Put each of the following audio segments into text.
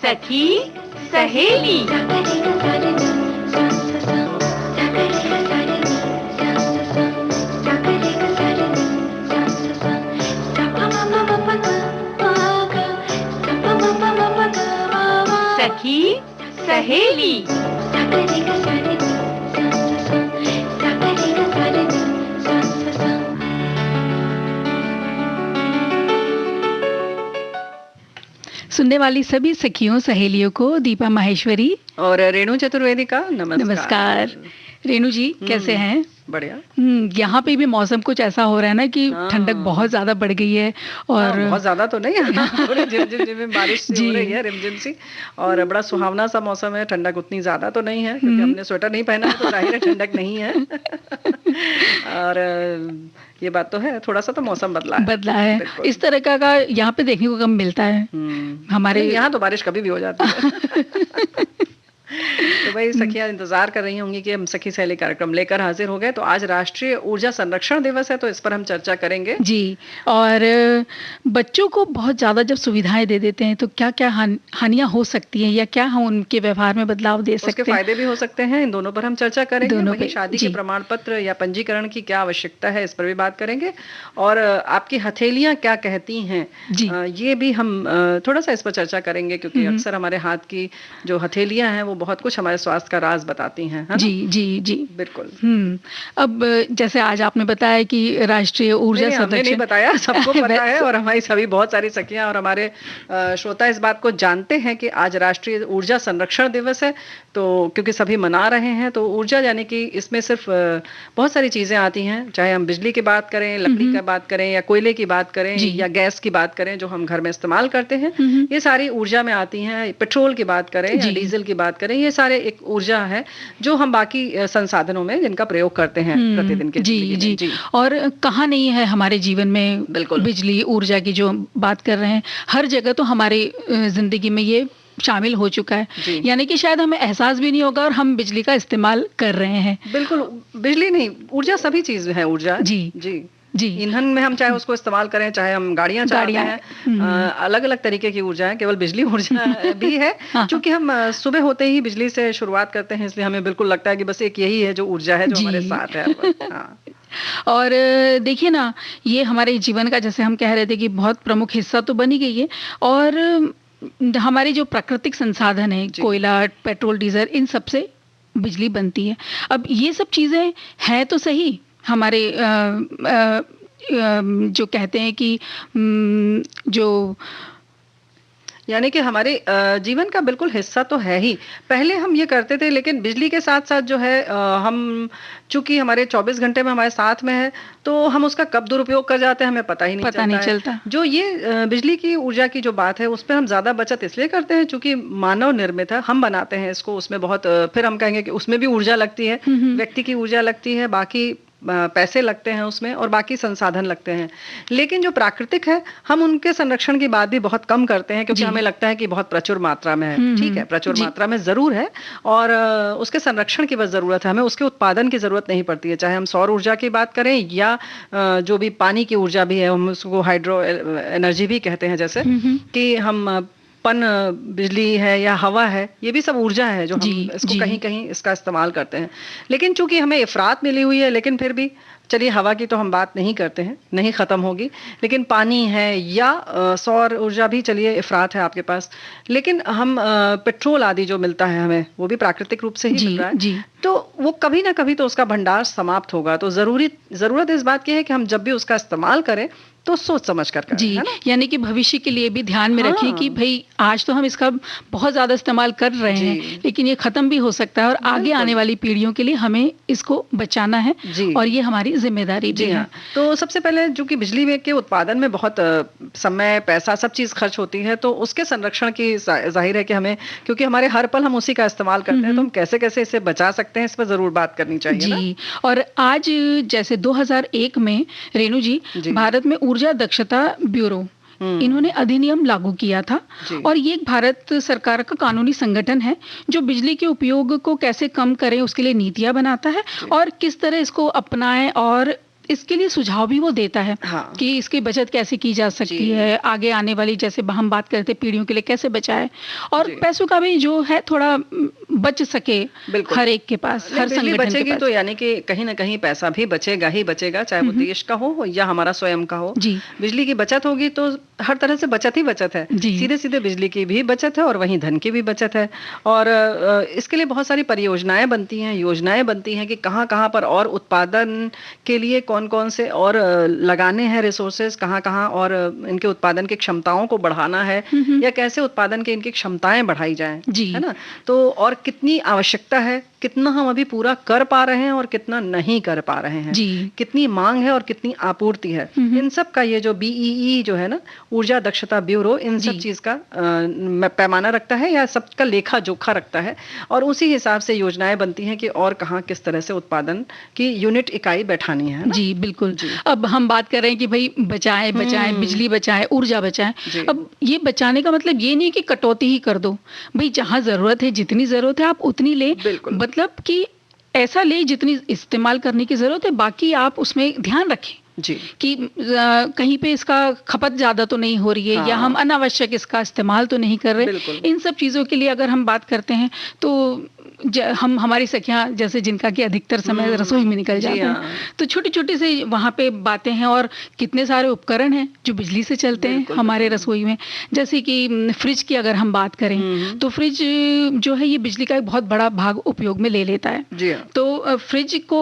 सखी सहेली। सखी सहेली। सुनने वाली सभी सखियों सहेलियों को दीपा माहेश्वरी और रेणु चतुर्वेदी का नमस्कार। रेणु जी कैसे हैं? बढ़िया। यहाँ पे भी मौसम कुछ ऐसा हो रहा है ना कि ठंडक बहुत ज्यादा बढ़ गई है और बहुत ज्यादा तो नहीं है, थोड़ी झिम बारिश सी हो रही है, रिमझिम सी, और बड़ा सुहावना सा मौसम है। ठंडक उतनी ज्यादा तो नहीं है क्योंकि हमने स्वेटर नहीं पहना है, तो जाहिर है ठंडक नहीं है। और ये बात तो है, थोड़ा सा तो मौसम बदला है। इस तरह का यहाँ पे देखने को कम मिलता है। हमारे यहाँ तो बारिश कभी भी हो जाती है। तो भाई सखियां इंतजार कर रही होंगी कि हम सखी सहेली कार्यक्रम लेकर हाजिर हो गए। तो आज राष्ट्रीय ऊर्जा संरक्षण दिवस है, तो इस पर हम चर्चा करेंगे जी। और बच्चों को बहुत ज्यादा जब सुविधाएं दे देते हैं तो क्या क्या हानियां हो सकती हैं या क्या हम उनके व्यवहार में बदलाव दे सकते हैं, उसके फायदे भी हो सकते हैं। इन दोनों पर हम चर्चा करेंगे। वहीं शादी के प्रमाण पत्र या पंजीकरण की क्या आवश्यकता है, इस पर भी बात करेंगे। और आपकी हथेलियां क्या कहती हैं, ये भी हम थोड़ा सा इस पर चर्चा करेंगे, क्योंकि अक्सर हमारे हाथ की जो हथेलियां हैं वो बहुत कुछ हमारे स्वास्थ्य का राज बताती हैं, है जी जी जी बिल्कुल। अब जैसे आज आपने बताया कि राष्ट्रीय ऊर्जा संरक्षण, नहीं बताया, सबको पता है, और हमारी सभी बहुत सारी सखियां और हमारे श्रोता इस बात को जानते हैं कि आज राष्ट्रीय ऊर्जा संरक्षण दिवस है। तो क्योंकि सभी मना रहे हैं, तो ऊर्जा यानी कि इसमें सिर्फ बहुत सारी चीजें आती हैं, चाहे हम बिजली की बात करें, लकड़ी की बात करें, या कोयले की बात करें, या गैस की बात करें जो हम घर में इस्तेमाल करते हैं, ये सारी ऊर्जा में आती हैं। पेट्रोल की बात करें या डीजल की बात करें, ये सारे एक ऊर्जा है जो हम बाकी संसाधनों में जिनका प्रयोग करते हैं प्रतिदिन के जी। और कहाँ नहीं है हमारे जीवन में बिल्कुल बिजली ऊर्जा की जो बात कर रहे हैं, हर जगह तो हमारी जिंदगी में ये शामिल हो चुका है, यानी कि शायद हमें एहसास भी नहीं होगा और हम बिजली का इस्तेमाल कर रहे हैं। बिल्कुल, बिजली नहीं, ऊर्जा सभी चीज है, ऊर्जा जी। ईंधन में हम चाहे उसको इस्तेमाल करें, चाहे हम गाड़ियां चलाते हैं, अलग अलग तरीके की ऊर्जा है, केवल बिजली ऊर्जा भी है। क्योंकि हम सुबह होते ही बिजली से शुरुआत करते हैं, इसलिए हमें बिल्कुल लगता है कि बस एक यही है जो ऊर्जा है जो हमारे साथ है। और देखिए ना, ये हमारे जीवन का, जैसे हम कह रहे थे कि बहुत प्रमुख हिस्सा तो बनी गई है। और हमारे जो प्राकृतिक संसाधन है, कोयला, पेट्रोल, डीजल, इन सब से बिजली बनती है। अब ये सब चीजें हैं तो सही, हमारे जो कहते हैं कि जो यानी कि हमारे जीवन का बिल्कुल हिस्सा तो है ही। पहले हम ये करते थे, लेकिन बिजली के साथ साथ जो है हम चूंकि हमारे 24 घंटे में हमारे साथ में है, तो हम उसका कब दुरुपयोग कर जाते हैं हमें पता ही नहीं चलता। जो ये बिजली की ऊर्जा की जो बात है, उस पर हम ज्यादा बचत इसलिए करते हैं चूंकि मानव निर्मित है, हम बनाते हैं इसको, उसमें बहुत फिर हम कहेंगे कि उसमें भी ऊर्जा लगती है, व्यक्ति की ऊर्जा लगती है, बाकी पैसे लगते हैं उसमें, और बाकी संसाधन लगते हैं। लेकिन जो प्राकृतिक है, हम उनके संरक्षण की बात भी बहुत कम करते हैं, क्योंकि हमें लगता है कि बहुत प्रचुर मात्रा में है। ठीक है, प्रचुर मात्रा में जरूर है, और उसके संरक्षण की बस जरूरत है, हमें उसके उत्पादन की जरूरत नहीं पड़ती है। चाहे हम सौर ऊर्जा की बात करें या जो भी पानी की ऊर्जा भी है, हम उसको हाइड्रो एनर्जी भी कहते हैं, जैसे कि हम पन बिजली है या हवा है, ये भी सब ऊर्जा है जो हम इसको कहीं कहीं इसका इस्तेमाल करते हैं। लेकिन चूंकि हमें इफरात मिली हुई है, लेकिन फिर भी चलिए हवा की तो हम बात नहीं करते हैं, नहीं खत्म होगी, लेकिन पानी है या सौर ऊर्जा भी चलिए इफरात है आपके पास। लेकिन हम पेट्रोल आदि जो मिलता है हमें, वो भी प्राकृतिक रूप से ही मिल रहा है, तो वो कभी ना कभी तो उसका भंडार समाप्त होगा। तो जरूरत इस बात की है कि हम जब भी उसका इस्तेमाल करें तो सोच समझ कर करें, है ना? यानी कि भविष्य के लिए भी ध्यान में रखिए कि भाई आज तो हम इसका बहुत ज्यादा इस्तेमाल कर रहे हैं, लेकिन ये खत्म भी हो सकता है, और आगे आने वाली पीढ़ियों के लिए हमें इसको बचाना है, और ये हमारी जिम्मेदारी भी है। तो सबसे पहले जो कि बिजली के उत्पादन में बहुत समय, पैसा, सब चीज खर्च होती है, तो उसके संरक्षण की जाहिर है कि हमें, क्योंकि हमारे हर पल हम उसी का इस्तेमाल करते हैं, तो हम कैसे कैसे इसे बचा सकते हैं, इस पर जरूर बात करनी चाहिए ना? और आज जैसे 2001 में रेणु जी, भारत में ऊर्जा दक्षता ब्यूरो, इन्होंने अधिनियम लागू किया था, और ये भारत सरकार का कानूनी संगठन है जो बिजली के उपयोग को कैसे कम करें उसके लिए नीतियां बनाता है, और किस तरह इसको अपनाएं और इसके लिए सुझाव भी वो देता है हाँ। कि इसकी बचत कैसे की जा सकती है, आगे आने वाली जैसे हम बात करते पीढ़ियों के लिए कैसे बचाए, और पैसों का भी जो है थोड़ा बच सके हर एक के पास, हर बिजली संगठन के बचेगी पास। तो यानी कि कहीं ना कहीं पैसा भी बचेगा ही बचेगा, चाहे वो देश का हो या हमारा स्वयं का हो। जी। बिजली की बचत होगी तो हर तरह से बचत ही बचत है, सीधे सीधे बिजली की भी बचत है और वहीं धन की भी बचत है। और इसके लिए बहुत सारी परियोजनाएं बनती हैं, योजनाएं बनती हैं कि कहाँ कहाँ पर और उत्पादन के लिए कौन कौन से और लगाने हैं रिसोर्सेज, कहाँ कहाँ और इनके उत्पादन की क्षमताओं को बढ़ाना है, या कैसे उत्पादन की इनकी क्षमताएं बढ़ाई जाएं, है ना। तो और कितनी आवश्यकता है, कितना हम अभी पूरा कर पा रहे हैं और कितना नहीं कर पा रहे हैं, कितनी मांग है और कितनी आपूर्ति है, इन सब का ये जो BEE जो है ना, ऊर्जा दक्षता ब्यूरो, इन सब चीज का पैमाना रखता है या सबका लेखा जोखा रखता है, और उसी हिसाब से योजनाएं बनती हैं कि और कहाँ किस तरह से उत्पादन की यूनिट इकाई बैठानी है ना? जी बिल्कुल। अब हम बात कर रहे हैं कि भाई बचाएं बचाएं, बिजली बचाएं, ऊर्जा बचाएं। अब ये बचाने का मतलब ये नहीं कि कटौती ही कर दो, भाई जहां जरूरत है, जितनी जरूरत है आप उतनी ले, मतलब कि ऐसा ले जितनी इस्तेमाल करने की जरूरत है, बाकी आप उसमें ध्यान रखें जी कि कहीं पे इसका खपत ज्यादा तो नहीं हो रही है, या हम अनावश्यक इसका इस्तेमाल तो नहीं कर रहे। इन सब चीजों के लिए अगर हम बात करते हैं तो हम हमारी सखियां जैसे जिनका कि अधिकतर समय रसोई में निकल जाते हैं, तो छोटी छोटी से वहां पे बातें हैं, और कितने सारे उपकरण हैं जो बिजली से चलते हैं हमारे रसोई में। जैसे कि फ्रिज की अगर हम बात करें तो फ्रिज जो है ये बिजली का एक बहुत बड़ा भाग उपयोग में ले लेता है। तो फ्रिज को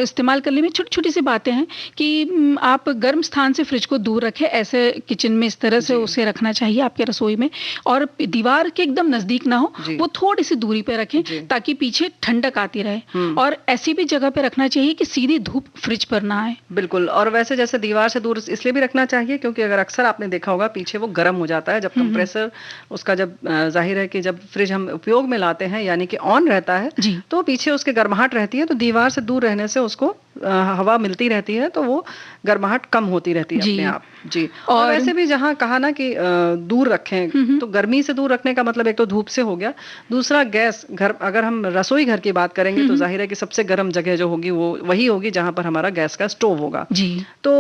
इस्तेमाल करने में छोटी छोटी सी बातें हैं कि आप गर्म स्थान से फ्रिज को दूर रखें, ऐसे किचन में इस तरह से उसे रखना चाहिए आपके रसोई में, और दीवार के एकदम नजदीक ना हो, वो थोड़ी सी दूरी पे रखें ताकि पीछे ठंडक आती रहे, और ऐसी भी जगह पे रखना चाहिए कि सीधी धूप फ्रिज पर ना आए। बिल्कुल। और वैसे जैसे दीवार से दूर इसलिए भी रखना चाहिए क्योंकि अगर अक्सर आपने देखा होगा पीछे वो गर्म हो जाता है जब कंप्रेसर उसका, जब जाहिर है कि जब फ्रिज हम उपयोग में लाते हैं यानी कि ऑन रहता है, तो पीछे उसके गर्माहट रहती है, तो दीवार से दूर रहने से उसको हवा मिलती रहती है, तो वो गर्माहट कम होती रहती है अपने आप। जी। और वैसे भी जहाँ कहा ना कि दूर रखें, तो गर्मी से दूर रखने का मतलब एक तो धूप से हो गया, दूसरा गैस घर, अगर हम रसोई घर की बात करेंगे तो जाहिर है कि सबसे गर्म जगह जो होगी वो वही होगी जहां पर हमारा गैस का स्टोव होगा। तो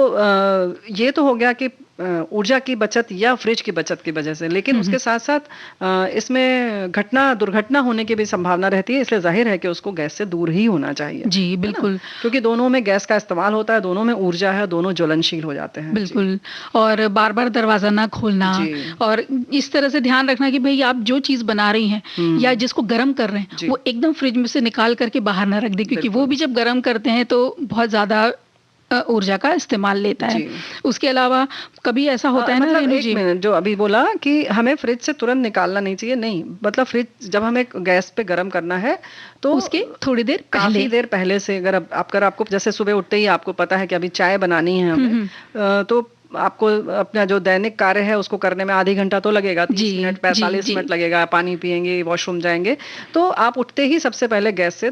ये तो हो गया कि ऊर्जा की बचत या फ्रिज की बचत की वजह से, लेकिन उसके साथ साथ इसमें दुर्घटना होने की भी संभावना रहती है, इसलिए जाहिर है कि उसको गैस से दूर ही होना चाहिए। जी बिल्कुल, क्योंकि दोनों में गैस का इस्तेमाल होता है, दोनों में ऊर्जा है, दोनों ज्वलनशील हो जाते हैं। बिल्कुल। और बार बार दरवाजा ना खोलना, और इस तरह से ध्यान रखना कि भाई आप जो चीज बना रही हैं या जिसको गर्म कर रहे हैं वो एकदम फ्रिज में से निकाल करके बाहर ना रख दे, क्योंकि वो भी जब गर्म करते हैं तो बहुत ज्यादा ऊर्जा का इस्तेमाल लेता है। उसके अलावा कभी ऐसा होता है मतलब एक मिनट जो अभी बोला कि हमें फ्रिज से तुरंत निकालना नहीं चाहिए, नहीं, मतलब फ्रिज जब हमें गैस पे गर्म करना है तो उसके थोड़ी देर काफी देर पहले से, अगर आपको जैसे सुबह उठते ही आपको पता है कि अभी चाय बनानी है हमें, तो आपको अपना जो दैनिक कार्य है उसको करने में आधी घंटा तो लगेगा, 30 मिनट 45 मिनट लगेगा, पानी पियेंगे, वॉशरूम जाएंगे, तो आप उठते ही सबसे पहले गैस से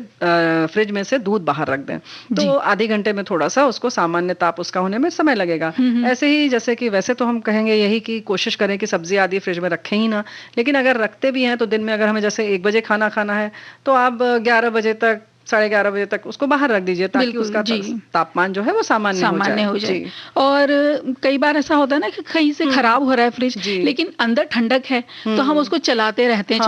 फ्रिज में से दूध बाहर रख दें, तो आधे घंटे में थोड़ा सा उसको सामान्य ताप उसका होने में समय लगेगा। ऐसे ही जैसे कि वैसे तो हम कहेंगे यही कि कोशिश करें कि सब्जी आदि फ्रिज में रखें ही ना, लेकिन अगर रखते भी हैं तो दिन में अगर हमें जैसे 1 बजे खाना खाना है तो आप 11 बजे तक 11:30 बजे तक उसको बाहर रख दीजिए ताकि उसका तापमान जो है वो सामान्य हो जाए। और कई बार ऐसा होता है ना कि कहीं से खराब हो रहा है फ्रिज, लेकिन अंदर ठंडक है, तो हम उसको चलाते रहते हैं,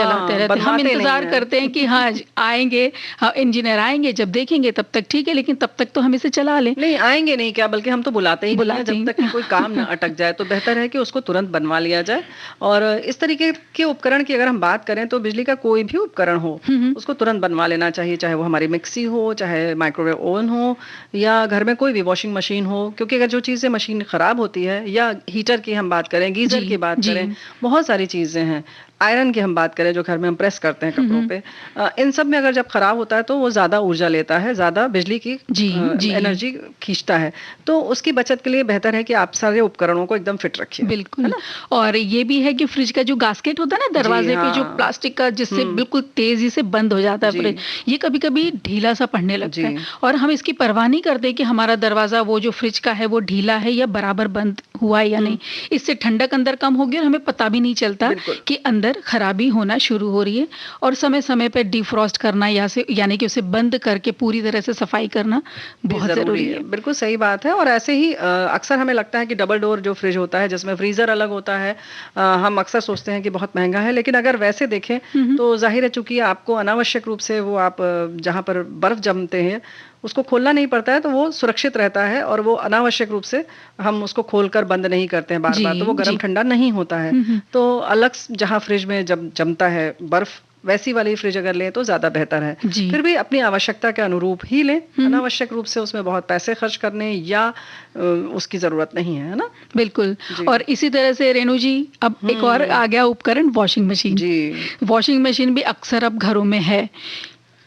हम इंतजार करते हैं कि हाँ आएंगे, इंजीनियर आएंगे, जब देखेंगे तब तक ठीक है, लेकिन तब तक तो हम इसे चला लें। नहीं आएंगे नहीं क्या, बल्कि हम तो बुलाते ही जब तक कोई काम ना अटक जाए, तो बेहतर है कि उसको तुरंत बनवा लिया जाए। और इस तरीके के उपकरण की अगर हम बात करें तो बिजली का कोई भी उपकरण हो उसको तुरंत बनवा लेना चाहिए, चाहे वो हमारी मिक्सी हो, चाहे माइक्रोवेव ओवन हो, या घर में कोई भी वॉशिंग मशीन हो, क्योंकि अगर जो चीजें मशीन खराब होती है, या हीटर की हम बात करें, गीजर की बात करें, बहुत सारी चीजें हैं, आयरन की हम बात करें जो घर में हम प्रेस करते हैं कपड़ों पे, इन सब में अगर जब खराब होता है तो वो ज्यादा ऊर्जा लेता है, ज्यादा बिजली की एनर्जी खींचता है, तो उसकी बचत के लिए बेहतर है कि आप सारे उपकरणों को एकदम फिट रखिए। बिल्कुल। और ये भी है कि फ्रिज का जो गास्केट होता है ना दरवाजे पे, जो प्लास्टिक का, जिससे बिल्कुल तेजी से बंद हो जाता है फ्रिज, ये कभी कभी ढीला सा पड़ने लगता है, और हम इसकी परवाह नहीं करते कि हमारा दरवाजा वो जो फ्रिज का है वो ढीला है या बराबर बंद हुआ है या नहीं। इससे ठंडक अंदर कम होगी और हमें पता भी नहीं चलता बिल्कुल। कि अंदर खराबी होना शुरू हो रही है। और समय समय पे डिफ्रॉस्ट करना यानी कि उसे बंद करके पूरी तरह से सफाई करना भी बहुत ज़रूरी ज़रूरी है। है। बिल्कुल सही बात है। और ऐसे ही अक्सर हमें लगता है कि डबल डोर जो फ्रिज होता है जिसमें फ्रीज़र अलग होता है, हम अक्सर सोचते हैं कि बहुत महँगा है, लेकिन अगर वैसे देखें तो ज़ाहिर है चूँकि आपको अनावश्यक रूप से वो आप जहाँ पर बर्फ़ जमते हैं उसको खोलना नहीं पड़ता है, तो वो सुरक्षित रहता है और वो अनावश्यक रूप से हम उसको खोलकर बंद नहीं करते हैं बार-बार, तो वो जी, गरम जी। ठंडा नहीं होता है। तो अलग जहाँ फ्रिज में जब जमता है बर्फ़, वैसी वाली फ्रिज अगर लें तो ज़्यादा बेहतर है। जी। फिर भी अपनी आवश्यकता के अनुरूप ही लें, हुँ, हुँ। अनावश्यक रूप से उसमें बहुत पैसे खर्च करने या उसकी ज़रूरत नहीं है ना? बिल्कुल। जी। और इसी तरह से रेणु जी, अब एक और आ गया उपकरण, वॉशिंग मशीन। जी। वॉशिंग मशीन भी अक्सर अब घरों में है।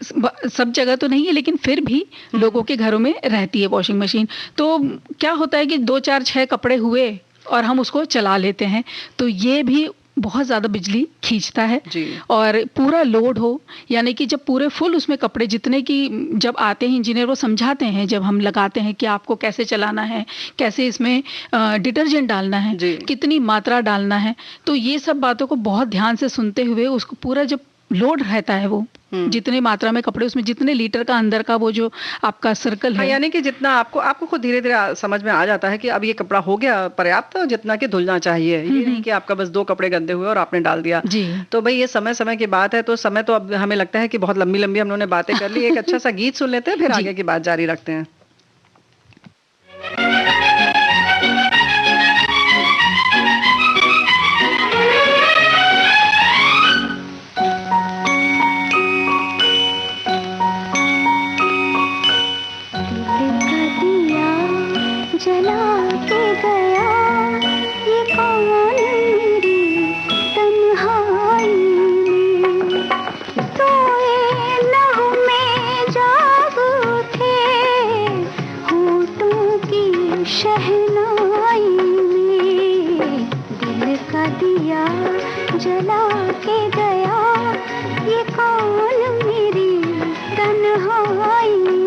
सब जगह तो नहीं है, लेकिन फिर भी लोगों के घरों में रहती है वॉशिंग मशीन। तो क्या होता है कि 2, 4, 6 कपड़े हुए और हम उसको चला लेते हैं, तो ये भी बहुत ज़्यादा बिजली खींचता है। जी। और पूरा लोड हो, यानी कि जब पूरे फुल उसमें कपड़े जितने की जब आते हैं इंजीनियर वो समझाते हैं, जब हम लगाते हैं कि आपको कैसे चलाना है, कैसे इसमें डिटर्जेंट डालना है, जी। कितनी मात्रा डालना है, तो ये सब बातों को बहुत ध्यान से सुनते हुए उसको पूरा जब लोड रहता है वो जितने मात्रा में कपड़े उसमें जितने लीटर का अंदर का वो जो आपका सर्कल हाँ, है, यानी कि जितना आपको खुद धीरे-धीरे समझ में आ जाता है कि अब ये कपड़ा हो गया पर्याप्त, जितना कि धुलना चाहिए। ये नहीं कि आपका बस 2 कपड़े गंदे हुए और आपने डाल दिया। जी। तो भई ये समय-समय की बात है, तो समय तो अब हमें लगता है कि बहुत लंबी-लंबी हम लोगों ने बातें कर ली। एक अच्छा-सा गीत सुन लेते हैं, फिर जी। आगे की बात जारी रखते हैं। जला के गया ये कौन मेरी तन्हाई में, सोए लहू में जाग उठे होठों की शहनाई में, दिल का दिया जला के गया ये कौन मेरी तन्हाई में।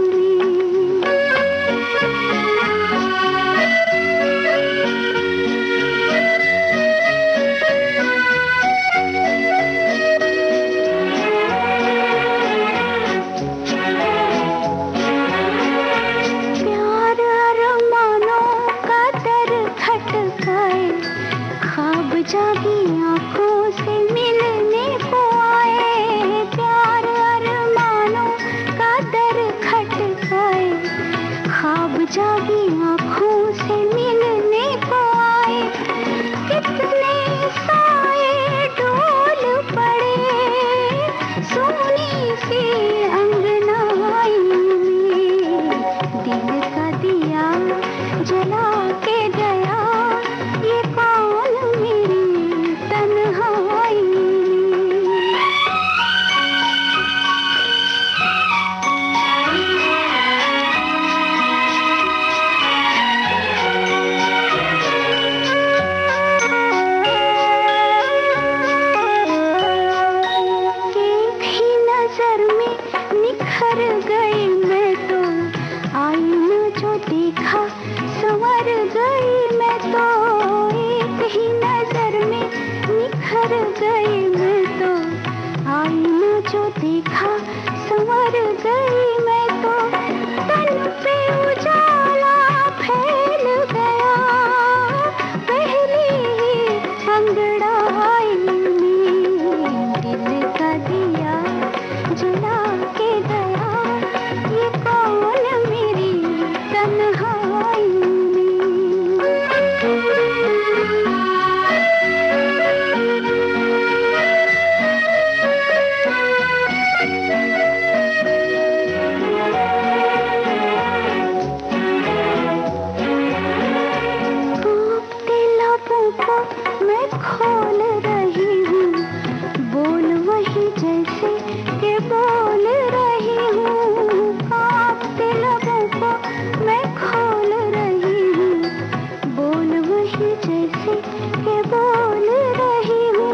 प्यार अरमानों का दर खटकाए, ख्वाब जागी आंखों से मिलने को आए, प्यार अरमानों का दर खटकाए, ख्वाब जागी आंखों से मिलने को आए, कितने साए डोल पड़े सोनी सी अंगनाई में, दिल का दिया जला के गया ये कौन मेरी तन्हाई में। एक ही नजर में निखर गई मैं तो, आईना जो देखा संवर गई मैं तो, एक ही नजर में निखर गई मैं तो, आईना जो देखा संवर गई मैं तो, तन पे उजाला फैल गया पहली ही अंगड़ाई में, दिल का दिया जला के गया ये कौन मेरी तन्हाई कांपते लबों को मैं खोल रही हूँ, बोल वही जैसे के बोल रही हूँ, कांपते लबों को मैं खोल रही हूँ, बोल वही जैसे के बोल रही हूँ,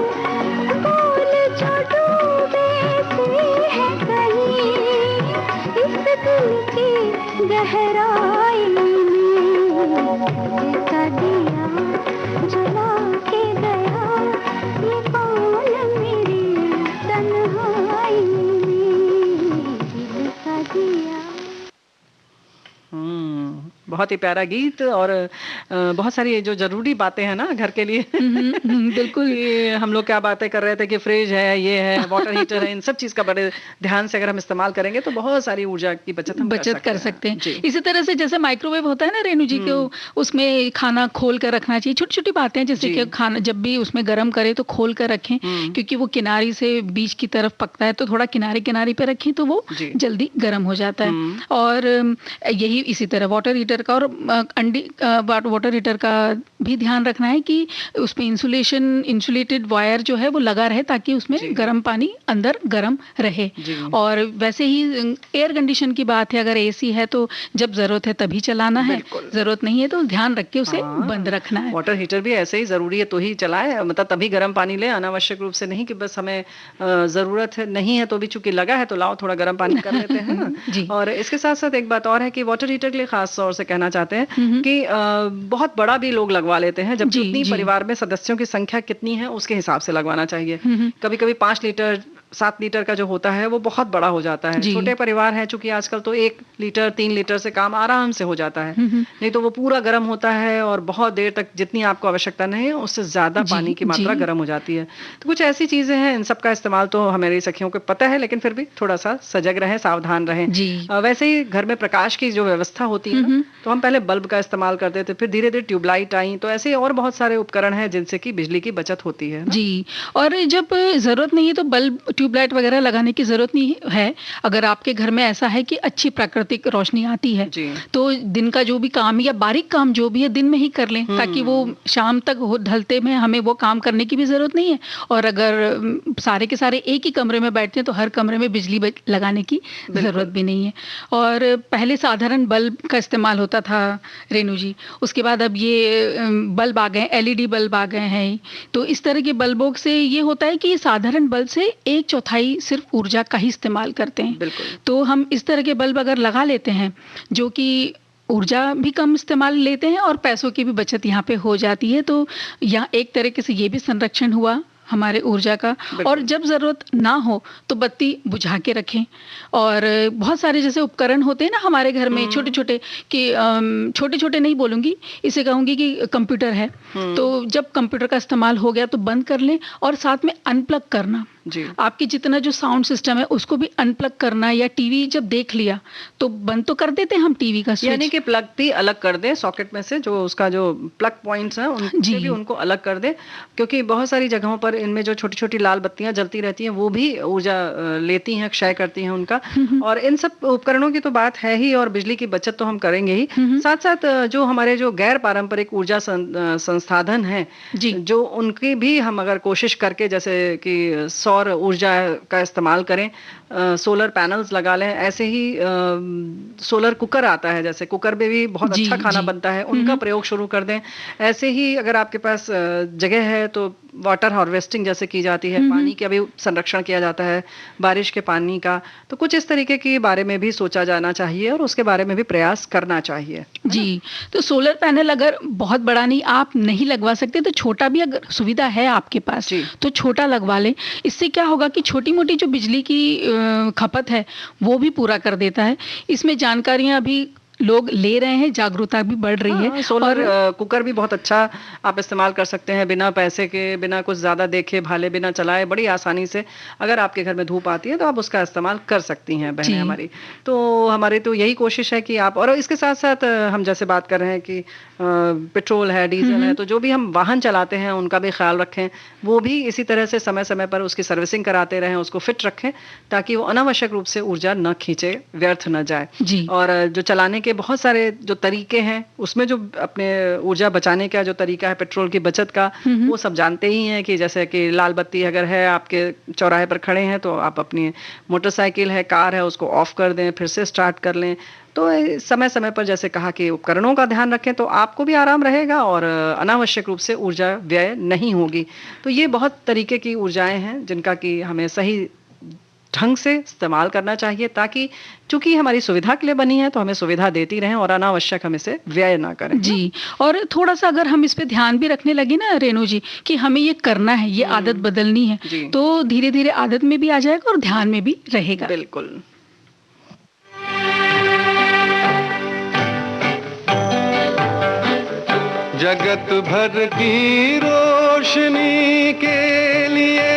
बोल जो डूबे से है कहीं इस दिल की गहराई में, दिल का दिया बहुत ही प्यारा गीत और बहुत सारी जो ज़रूरी बातें हैं ना घर के लिए बिल्कुल। कि हम लोग क्या बातें कर रहे थे कि फ्रिज है, ये है, वाटर हीटर है, इन सब चीज़ का बड़े ध्यान से अगर हम इस्तेमाल करेंगे तो बहुत सारी ऊर्जा की बचत हम बचत कर सकते हैं। जी। इसी तरह से जैसे माइक्रोवेव होता है ना रेणु जी, को उसमें खाना खोल कर रखना चाहिए। छोटी छोटी बातें हैं, जैसे जी। कि खाना जब भी उसमें गर्म करें तो खोल कर रखें, क्योंकि वो किनारी से बीच की तरफ पकता है, तो थोड़ा किनारे किनारे पे रखें तो वो जी। जल्दी गर्म हो जाता है। और यही इसी तरह वाटर हीटर का और वाटर हीटर का भी ध्यान रखना है कि उसमें इंसुलेटेड वायर जो है वो लगा रहे, ताकि उसमें जी। गर्म पानी अंदर गर्म रहे। जी। और वैसे ही एयर कंडीशन की बात है, अगर एसी है तो जब जरूरत है तभी चलाना है, बिल्कुल। जरूरत नहीं है तो ध्यान रख के उसे हाँ। बंद रखना है। वाटर हीटर भी ऐसे ही ज़रूरी है तो ही चलाएं, मतलब तभी गर्म पानी लें, अनावश्यक रूप से नहीं कि बस हमें ज़रूरत है नहीं है तो भी चूंकि लगा है तो लाओ थोड़ा गर्म पानी कर लेते हैं ना। जी। और इसके साथ साथ एक बात और है कि वाटर हीटर के लिए खास तौर से कहना चाहते हैं कि बहुत बड़ा भी लोग लगवा लेते हैं, जबकि जी, उतनी जी। परिवार में सदस्यों की संख्या कितनी है उसके हिसाब से लगवाना चाहिए। कभी कभी 5 लीटर 7 लीटर का जो होता है वो बहुत बड़ा हो जाता है। जी। छोटे परिवार हैं चूंकि आजकल तो 1 लीटर 3 लीटर से काम आराम से हो जाता है, नहीं तो वो पूरा गर्म होता है और बहुत देर तक जितनी आपको आवश्यकता नहीं है उससे ज्यादा जी, पानी की मात्रा जी। गर्म हो जाती है। तो कुछ ऐसी चीजें हैं, इन सब का इस्तेमाल तो हमारी सखियों को पता है, लेकिन फिर भी थोड़ा सा सजग रहें, सावधान रहें। जी। वैसे ही घर में प्रकाश की जो व्यवस्था होती है ना, तो हम पहले बल्ब का इस्तेमाल करते थे, फिर धीरे धीरे ट्यूबलाइट आई, तो ऐसे और बहुत सारे उपकरण हैं जिनसे कि बिजली की बचत होती है ना? जी। और जब जरूरत नहीं है तो बल्ब ट्यूबलाइट वगैरह लगाने की जरूरत नहीं है। अगर आपके घर में ऐसा है कि अच्छी प्राकृतिक रोशनी आती है, जी। तो दिन का जो भी काम या बारीक काम जो भी है दिन में ही कर लें, ताकि वो शाम तक ढलते में हमें वो काम करने की भी जरूरत नहीं है। और अगर सारे के सारे एक ही कमरे में बैठते हैं तो हर कमरे में बिजली लगाने की जरूरत भी नहीं है। और पहले साधारण बल्ब का इस्तेमाल होता था रेणु जी, उसके बाद अब ये बल्ब आ गए, एलईडी बल्ब आ गए हैं। तो इस तरह के बल्बों से ये होता है कि साधारण बल्ब से 1/4 सिर्फ ऊर्जा का ही इस्तेमाल करते हैं। बिल्कुल। तो हम इस तरह के बल्ब अगर लगा लेते हैं, जो कि ऊर्जा भी कम इस्तेमाल लेते हैं और पैसों की भी बचत यहाँ पे हो जाती है, तो यहाँ एक तरीके से ये भी संरक्षण हुआ हमारे ऊर्जा का। और जब ज़रूरत ना हो तो बत्ती बुझा के रखें। और बहुत सारे जैसे उपकरण होते हैं ना हमारे घर में, छोटे छोटे, कि छोटे छोटे नहीं बोलूँगी, इसे कहूँगी कि कंप्यूटर है, तो जब कंप्यूटर का इस्तेमाल हो गया तो बंद कर लें, और साथ में अनप्लग करना। जी। आपकी जितना जो साउंड सिस्टम है उसको भी अनप्लग करना, या टीवी जब देख लिया तो बंद तो कर देते हैं हम टीवी का स्विच, यानी कि प्लग भी अलग कर दें सॉकेट में से, जो उसका जो प्लग पॉइंट्स हैं उनसे भी उनको अलग कर दें, क्योंकि बहुत सारी जगहों पर इनमें जो छोटी छोटी लाल बत्तियां जलती रहती हैं वो भी ऊर्जा लेती हैं, क्षय करती हैं उनका। और इन सब उपकरणों की तो बात है ही, और बिजली की बचत तो हम करेंगे ही, साथ साथ जो हमारे जो गैर पारंपरिक ऊर्जा संसाधन हैं, जो उनकी भी हम अगर कोशिश करके, जैसे कि सौर ऊर्जा का इस्तेमाल करें, सोलर पैनल्स लगा लें, ऐसे ही सोलर कुकर आता है, जैसे कुकर में भी बहुत अच्छा खाना बनता है, उनका प्रयोग शुरू कर दें। ऐसे ही अगर आपके पास जगह है तो वाटर हार्वेस्टिंग जैसे की जाती है, पानी का भी संरक्षण किया जाता है, बारिश के पानी का, तो कुछ इस तरीके के बारे में भी सोचा जाना चाहिए और उसके बारे में भी प्रयास करना चाहिए। जी। तो सोलर पैनल अगर बहुत बड़ा नहीं आप नहीं लगवा सकते तो छोटा भी अगर सुविधा है आपके पास तो छोटा लगवा लें। इससे क्या होगा कि छोटी मोटी जो बिजली की खपत है वो भी पूरा कर देता है। इसमें जानकारियां भी लोग ले रहे हैं, जागरूकता भी बढ़ रही है। सोलर कुकर भी बहुत अच्छा आप इस्तेमाल कर सकते हैं, बिना पैसे के, बिना कुछ ज़्यादा देखे भाले, बिना चलाए, बड़ी आसानी से अगर आपके घर में धूप आती है तो आप उसका इस्तेमाल कर सकती हैं बहनें हमारी। तो हमारी तो यही कोशिश है कि आप, और इसके साथ साथ हम जैसे बात कर रहे हैं कि पेट्रोल है, डीजल है, तो जो भी हम वाहन चलाते हैं उनका भी ख्याल रखें, वो भी इसी तरह से समय समय पर उसकी सर्विसिंग कराते रहें, उसको फिट रखें, ताकि वो अनावश्यक रूप से ऊर्जा न खींचे, व्यर्थ न जाए। और जो चलाने के बहुत सारे जो तरीके हैं, उसमें जो अपने ऊर्जा बचाने का जो तरीका है पेट्रोल की बचत का, वो सब जानते ही हैं कि जैसे कि लाल बत्ती अगर है, आपके चौराहे पर खड़े हैं, तो आप अपनी मोटरसाइकिल है, कार है, उसको ऑफ कर दें, फिर से स्टार्ट कर लें। तो समय समय पर जैसे कहा कि उपकरणों का ध्यान रखें तो आपको भी आराम रहेगा और अनावश्यक रूप से ऊर्जा व्यय नहीं होगी। तो ये बहुत तरीके की ऊर्जाएं हैं जिनका कि हमें सही ढंग से इस्तेमाल करना चाहिए, ताकि चूंकि हमारी सुविधा के लिए बनी है तो हमें सुविधा देती रहें और अनावश्यक हम इसे व्यय ना करें। जी। और थोड़ा सा अगर हम इस पे ध्यान भी रखने लगे ना रेणु जी, कि हमें ये करना है, ये आदत बदलनी है, तो धीरे धीरे आदत में भी आ जाएगा और ध्यान में भी रहेगा। बिल्कुल। जगत भर की रोशनी के लिए,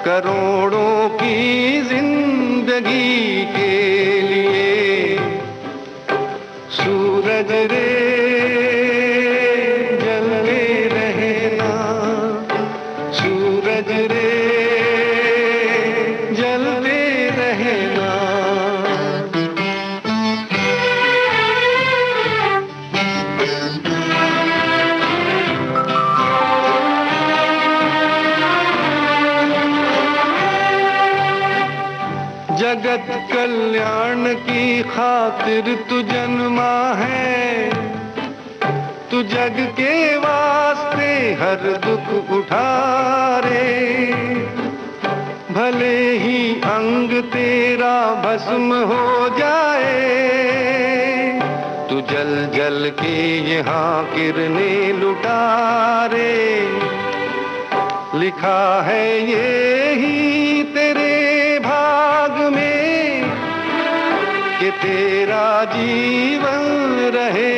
करोड़ों की जिंदगी के लिए, सूरज रे जलते रहना, सूरज रे जलते रहना। जगत कल्याण की खातिर तू जन्मा है, तू जग के वास्ते हर दुख उठा रे, भले ही अंग तेरा भस्म हो जाए, तू जल जल के यहाँ किरणें लुटा रे। लिखा है ये ही तेरे भाग में कि तेरा जीवन रहे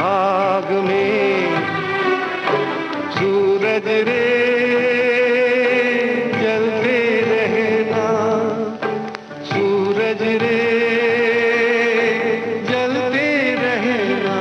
आग में, सूरज रे जलते रहना, सूरज रे जलते रहना।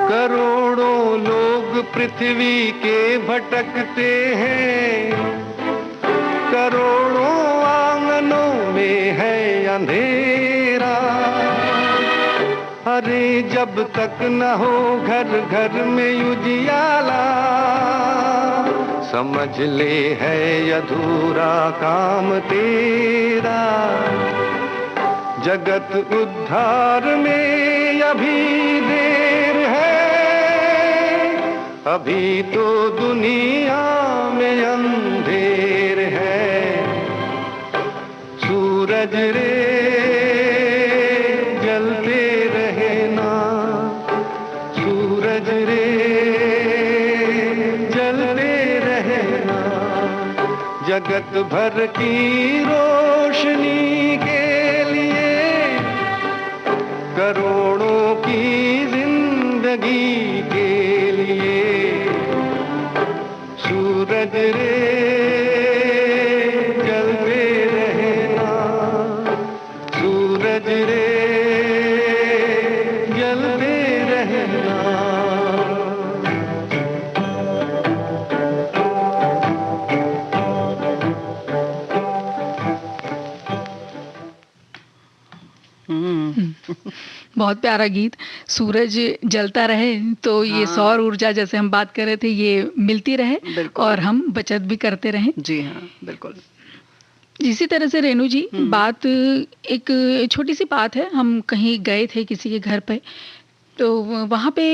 करोड़ों लोग पृथ्वी के भटकते हैं, करोड़ों आंगनों में है अंधेरा, अरे जब तक न हो घर घर में उजियाला, समझ ले है अधूरा काम तेरा। जगत उद्धार में अभी देर है, अभी तो दुनिया में अंधेर है, सूरज रे जलते रहना, सूरज रे जलते रहना। जगत भर की रोशनी के लिए, करोड़ों की जिंदगी के लिए, सूरज रे जलते रहना, सूरज रे जलते रहना। बहुत प्यारा गीत। सूरज जलता रहे तो ये सौर ऊर्जा जैसे हम बात कर रहे थे ये मिलती रहे और हम बचत भी करते रहें। जी हाँ, बिल्कुल। इसी तरह से रेणु जी, बात एक छोटी सी बात है। हम कहीं गए थे किसी के घर पे, तो वहाँ पे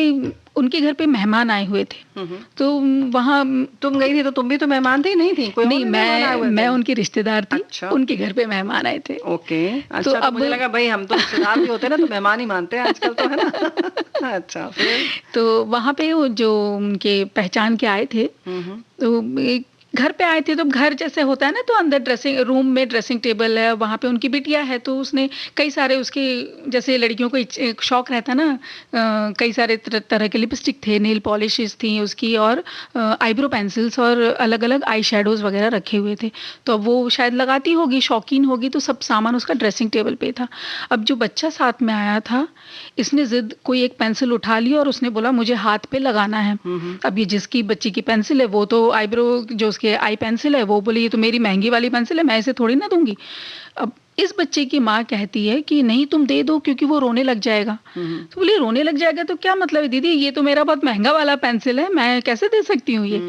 उनके घर पे मेहमान आए हुए थे। तो वहाँ तुम गई थी तो तुम भी तो मेहमान थी, नहीं थी? कोई नहीं, और मेहमान आए हुए थे? मैं उनकी रिश्तेदार थी। अच्छा। उनके घर पे मेहमान आए थे। ओके, अच्छा। तो तो अब मुझे लगा भाई हम तो रिश्तेदार भी होते हैं ना, तो मेहमान ही मानते हैं आजकल, तो है ना। अच्छा, फिर? तो वहाँ पे वो जो उनके पहचान के आए थे, तो एक घर पे आए थे। तो घर जैसे होता है ना, तो अंदर ड्रेसिंग रूम में ड्रेसिंग टेबल है, वहाँ पे उनकी बिटिया है, तो उसने कई सारे उसके जैसे लड़कियों को एक शौक रहता है ना, कई सारे तरह के लिपस्टिक थे, नेल पॉलिशेस थी उसकी, और आईब्रो पेंसिल्स और अलग अलग आई शेडोज वगैरह रखे हुए थे। तो अब वो शायद लगाती होगी, शौकीन होगी, तो सब सामान उसका ड्रेसिंग टेबल पे था। अब जो बच्चा साथ में आया था, इसने जिद कोई एक पेंसिल उठा ली और उसने बोला मुझे हाथ पे लगाना है। अब ये जिसकी बच्ची की पेंसिल है, वो तो आईब्रो जो उसके आई पेंसिल है, वो बोली ये तो मेरी महंगी वाली पेंसिल है, मैं इसे थोड़ी ना दूंगी। अब इस बच्चे की माँ कहती है कि नहीं तुम दे दो क्योंकि वो रोने लग जाएगा। तो बोली रोने लग जाएगा तो क्या मतलब है दीदी, ये तो मेरा बहुत महंगा वाला पेंसिल है, मैं कैसे दे सकती हूँ ये।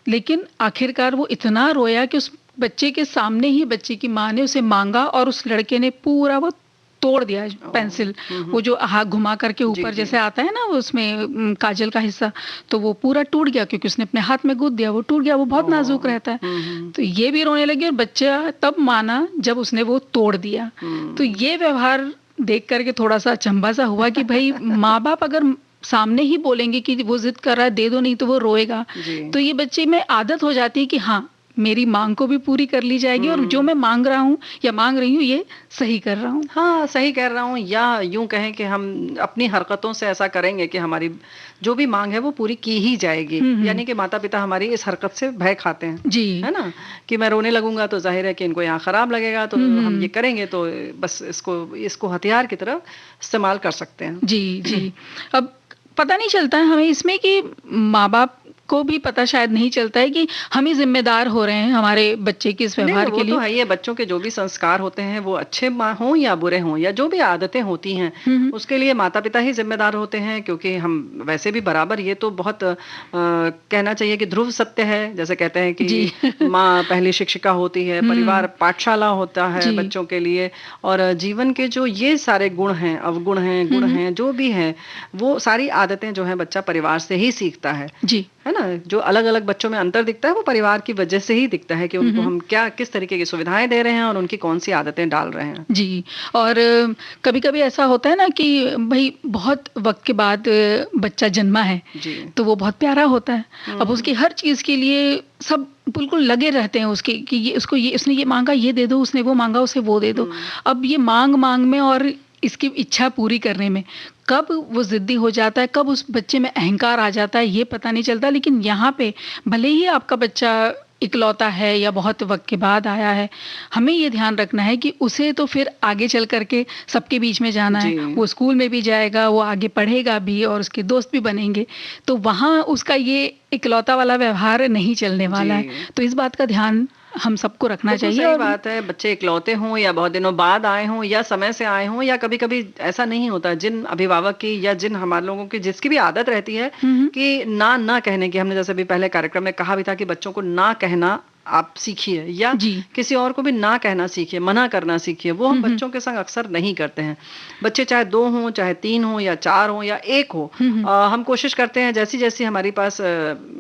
लेकिन आखिरकार वो इतना रोया कि उस बच्चे के सामने ही बच्चे की माँ ने उसे मांगा और उस लड़के ने पूरा वो तोड़ दिया पेंसिल। वो जो हाथ घुमा करके ऊपर जैसे आता है ना उसमें काजल का हिस्सा, तो वो पूरा टूट गया क्योंकि उसने अपने हाथ में गूंथ दिया, वो टूट गया। वो बहुत नाजुक रहता है। तो ये भी रोने लगी और बच्चा तब माना जब उसने वो तोड़ दिया। तो ये व्यवहार देख करके थोड़ा सा अचंभा सा हुआ कि भाई माँ बाप अगर सामने ही बोलेंगे कि वो जिद कर रहा है दे दो, नहीं तो वो रोएगा। जी। तो ये बच्चे में आदत हो जाती है कि हाँ, मेरी मांग को भी पूरी कर ली जाएगी और जो मैं मांग रहा हूँ या मांग रही हूँ ये सही कर रहा हूँ। हाँ, सही कह रहा हूँ, या यूं कहें कि हम अपनी हरकतों से ऐसा करेंगे कि हमारी जो भी मांग है वो पूरी की ही जाएगी। यानी कि माता पिता हमारी इस हरकत से भय खाते हैं, जी। है ना, कि मैं रोने लगूंगा तो जाहिर है कि इनको यहाँ खराब लगेगा, तो हम ये करेंगे तो बस इसको हथियार की तरह इस्तेमाल कर सकते हैं। जी जी। अब पता नहीं चलता है हमें इसमें कि माँ बाप को भी पता शायद नहीं चलता है कि हम ही जिम्मेदार हो रहे हैं हमारे बच्चे के इस व्यवहार के लिए। वो तो है ही है, बच्चों के जो भी संस्कार होते हैं वो अच्छे हों या बुरे हों, या जो भी आदतें होती हैं उसके लिए माता पिता ही जिम्मेदार होते हैं। क्योंकि हम वैसे भी बराबर, ये तो बहुत कहना चाहिए कि ध्रुव सत्य है, जैसे कहते हैं कि माँ पहली शिक्षिका होती है, परिवार पाठशाला होता है बच्चों के लिए, और जीवन के जो ये सारे गुण हैं, अवगुण हैं, गुण हैं, जो भी हैं, वो सारी आदतें जो है बच्चा परिवार से ही सीखता है। जी, है ना, जो अलग अलग बच्चों में अंतर दिखता है वो परिवार की वजह से ही दिखता है कि उनको हम किस तरीके की सुविधाएं दे रहे हैं और उनकी कौन सी आदतें डाल रहे हैं। जी। और कभी कभी ऐसा होता है ना कि भाई बहुत वक्त के बाद बच्चा जन्मा है जी। तो वो बहुत प्यारा होता है। अब उसकी हर चीज के लिए सब बिल्कुल लगे रहते हैं उसके कि ये उसको ये उसने ये मांगा ये दे दो, उसने वो मांगा उसे वो दे दो। अब ये मांग में और इसकी इच्छा पूरी करने में कब वो जिद्दी हो जाता है, कब उस बच्चे में अहंकार आ जाता है, ये पता नहीं चलता। लेकिन यहाँ पे भले ही आपका बच्चा इकलौता है या बहुत वक्त के बाद आया है, हमें ये ध्यान रखना है कि उसे तो फिर आगे चल करके सबके बीच में जाना है। वो स्कूल में भी जाएगा, वो आगे पढ़ेगा भी और उसके दोस्त भी बनेंगे, तो वहाँ उसका ये इकलौता वाला व्यवहार नहीं चलने वाला है। तो इस बात का ध्यान हम सबको रखना चाहिए। सही बात है, बच्चे इकलौते हों या बहुत दिनों बाद आए हों या समय से आए हों, या कभी कभी ऐसा नहीं होता, जिन अभिभावक की या जिन हमारे लोगों की जिसकी भी आदत रहती है कि ना कहने की, हमने जैसे भी पहले कार्यक्रम में कहा भी था कि बच्चों को ना कहना आप सीखिए, या किसी और को भी ना कहना सीखिए, मना करना सीखिए। वो हम बच्चों के संग अक्सर नहीं करते हैं। बच्चे चाहे 2 हों, चाहे 3 हों, या 4 हों, या 1 हो, हम कोशिश करते हैं जैसी जैसी हमारी पास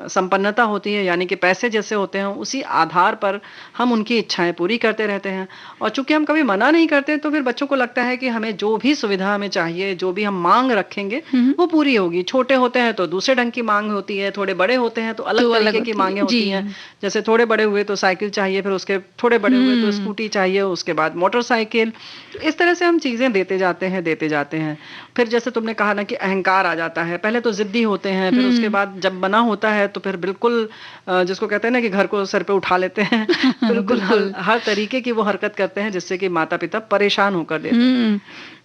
संपन्नता होती है, यानी कि पैसे जैसे होते हैं, उसी आधार पर हम उनकी इच्छाएं पूरी करते रहते हैं। और चूंकि हम कभी मना नहीं करते तो फिर बच्चों को लगता है कि हमें जो भी सुविधा हमें चाहिए, जो भी हम मांग रखेंगे वो पूरी होगी। छोटे होते हैं तो दूसरे ढंग की मांग होती है, थोड़े बड़े होते हैं तो अलग तरीके की मांगे होती हैं। जैसे थोड़े बड़े हुए तो साइकिल चाहिए, फिर उसके थोड़े बड़े हुए तो स्कूटी चाहिए, उसके बाद मोटरसाइकिल। इस तरह से हम चीजें देते जाते हैं। फिर जैसे तुमने कहा ना कि अहंकार आ जाता है, पहले तो जिद्दी होते हैं, फिर उसके बाद जब बना होता है तो फिर बिल्कुल जिसको कहते हैं ना कि घर को सर पे उठा लेते हैं। बिल्कुल हर तरीके की वो हरकत करते हैं जिससे कि माता पिता परेशान होकर देते हैं।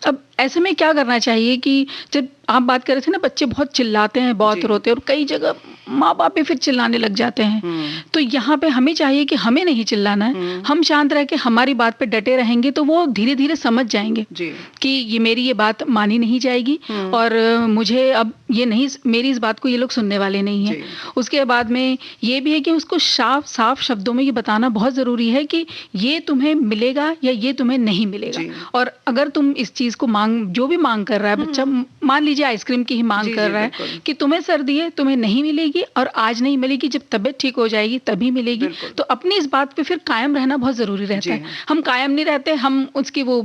अब ऐसे में क्या करना चाहिए कि जब आप बात कर रहे थे ना, बच्चे बहुत चिल्लाते हैं, बहुत रोते हैं और कई जगह माँ बाप भी फिर चिल्लाने लग जाते हैं। तो यहाँ पे हमें चाहिए कि हमें नहीं चिल्लाना है, हम शांत रह के हमारी बात पे डटे रहेंगे तो वो धीरे धीरे समझ जाएंगे कि ये मेरी ये बात मानी नहीं जाएगी और मुझे अब ये नहीं, मेरी इस बात को ये लोग सुनने वाले नहीं है। उसके बाद में ये भी है कि उसको साफ शब्दों में ये बताना बहुत जरूरी है कि ये तुम्हें मिलेगा या ये तुम्हें नहीं मिलेगा। और अगर तुम इस चीज को जो भी मांग कर रहा है बच्चा, मान लीजिए आइसक्रीम की ही मांग कर रहा है कि तुम्हें सर्दी है, तुम्हें नहीं मिलेगी और आज नहीं मिलेगी, जब तबीयत ठीक हो जाएगी तभी मिलेगी। तो अपनी इस बात पे फिर कायम रहना बहुत जरूरी रहता है। हम कायम नहीं रहते, हम उसकी वो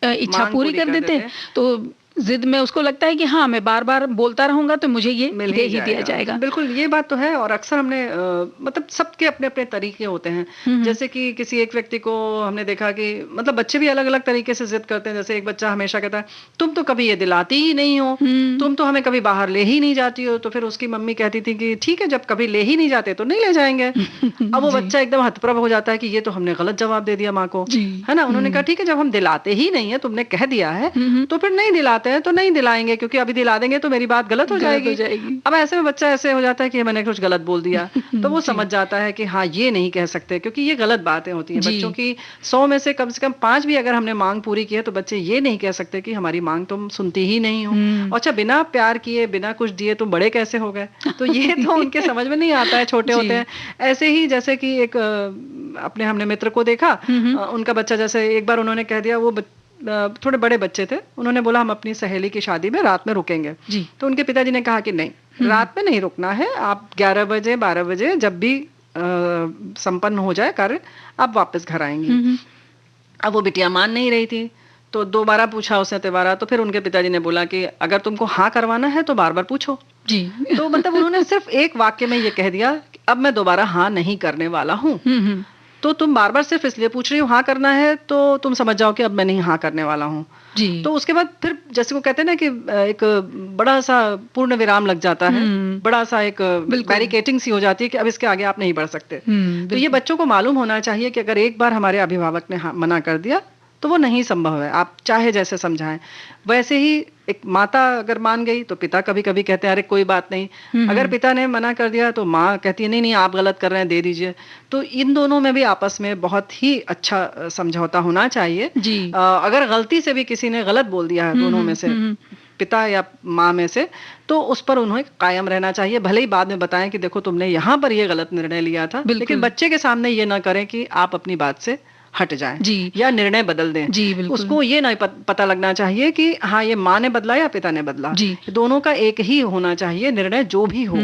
इच्छा पूरी कर देते हैं तो जिद में उसको लगता है कि हाँ मैं बार बार बोलता रहूंगा तो मुझे ये दे ही दिया जाएगा। बिल्कुल, ये बात तो है। और अक्सर हमने मतलब सबके अपने अपने तरीके होते हैं। जैसे कि किसी एक व्यक्ति को हमने देखा कि मतलब बच्चे भी अलग अलग तरीके से जिद करते हैं। जैसे एक बच्चा हमेशा कहता है तुम तो कभी ये दिलाती ही नहीं हो, तुम तो हमें कभी बाहर ले ही नहीं जाती हो। तो फिर उसकी मम्मी कहती थी कि ठीक है, जब कभी ले ही नहीं जाते तो नहीं ले जाएंगे। अब वो बच्चा एकदम हतप्रभ हो जाता है कि ये तो हमने गलत जवाब दे दिया माँ को, है ना। उन्होंने कहा ठीक है, जब हम दिलाते ही नहीं है, तुमने कह दिया है तो फिर नहीं दिलाते हैं तो नहीं दिलाएंगे, क्योंकि अभी दिला देंगे तो मेरी बात गलत हो जाएगी। अब ऐसे में बच्चा ऐसे हो जाता है कि मैंने कुछ गलत बोल दिया तो वो समझ जाता है कि हाँ ये नहीं कह सकते, क्योंकि ये गलत बातें होती हैं। बच्चों की 100 में से कम 5 भी अगर हमने मांग पूरी की है तो बच्चे ये नहीं कह सकते कि हमारी मांग तुम सुनती ही नहीं हो। अच्छा, बिना प्यार किए, बिना कुछ दिए तुम बड़े कैसे हो गए? तो ये तो उनके समझ में नहीं आता है, छोटे होते हैं। ऐसे ही जैसे कि एक अपने हमने मित्र को देखा, उनका बच्चा जैसे एक बार उन्होंने कह दिया, वो थोड़े बड़े बच्चे थे, उन्होंने बोला हम अपनी सहेली की शादी में रात में रुकेंगे। तो उनके पिताजी ने कहा कि नहीं, रात में नहीं रुकना है, आप 11 बजे 12 बजे जब भी संपन्न हो जाए कार्य आप वापस घर आएंगी। अब वो बिटिया मान नहीं रही थी, तो दोबारा पूछा उसने तिबारा, तो फिर उनके पिताजी ने बोला कि अगर तुमको हाँ करवाना है तो बार बार पूछो। जी। तो मतलब उन्होंने सिर्फ एक वाक्य में ये कह दिया कि अब मैं दोबारा हाँ नहीं करने वाला हूँ। तो तुम बार बार सिर्फ इसलिए पूछ रही हो, हाँ करना है तो तुम समझ जाओ कि अब मैं नहीं हाँ करने वाला हूँ। जी। तो उसके बाद फिर जैसे वो कहते हैं ना कि एक बड़ा सा पूर्ण विराम लग जाता है, बड़ा सा एक बैरिकेटिंग सी हो जाती है कि अब इसके आगे आप नहीं बढ़ सकते। तो ये बच्चों को मालूम होना चाहिए कि अगर एक बार हमारे अभिभावक ने मना कर दिया तो वो नहीं संभव है, आप चाहे जैसे समझाएं। वैसे ही एक माता अगर मान गई तो पिता कभी कभी कहते हैं अरे कोई बात नहीं। अगर पिता ने मना कर दिया तो माँ कहती है नहीं नहीं आप गलत कर रहे हैं, दे दीजिए। तो इन दोनों में भी आपस में बहुत ही अच्छा समझौता होना चाहिए। जी। अगर गलती से भी किसी ने गलत बोल दिया है दोनों में से, पिता या माँ में से, तो उस पर उन्हें कायम रहना चाहिए। भले ही बाद में बताएं कि देखो तुमने यहाँ पर ये गलत निर्णय लिया था, लेकिन बच्चे के सामने ये ना करें कि आप अपनी बात से हट जाएं। जी। या निर्णय बदल दें। जी, बिल्कुल। उसको ये नहीं पता लगना चाहिए कि हाँ ये माँ ने बदला या पिता ने बदला। जी। दोनों का एक ही होना चाहिए निर्णय, जो भी हो।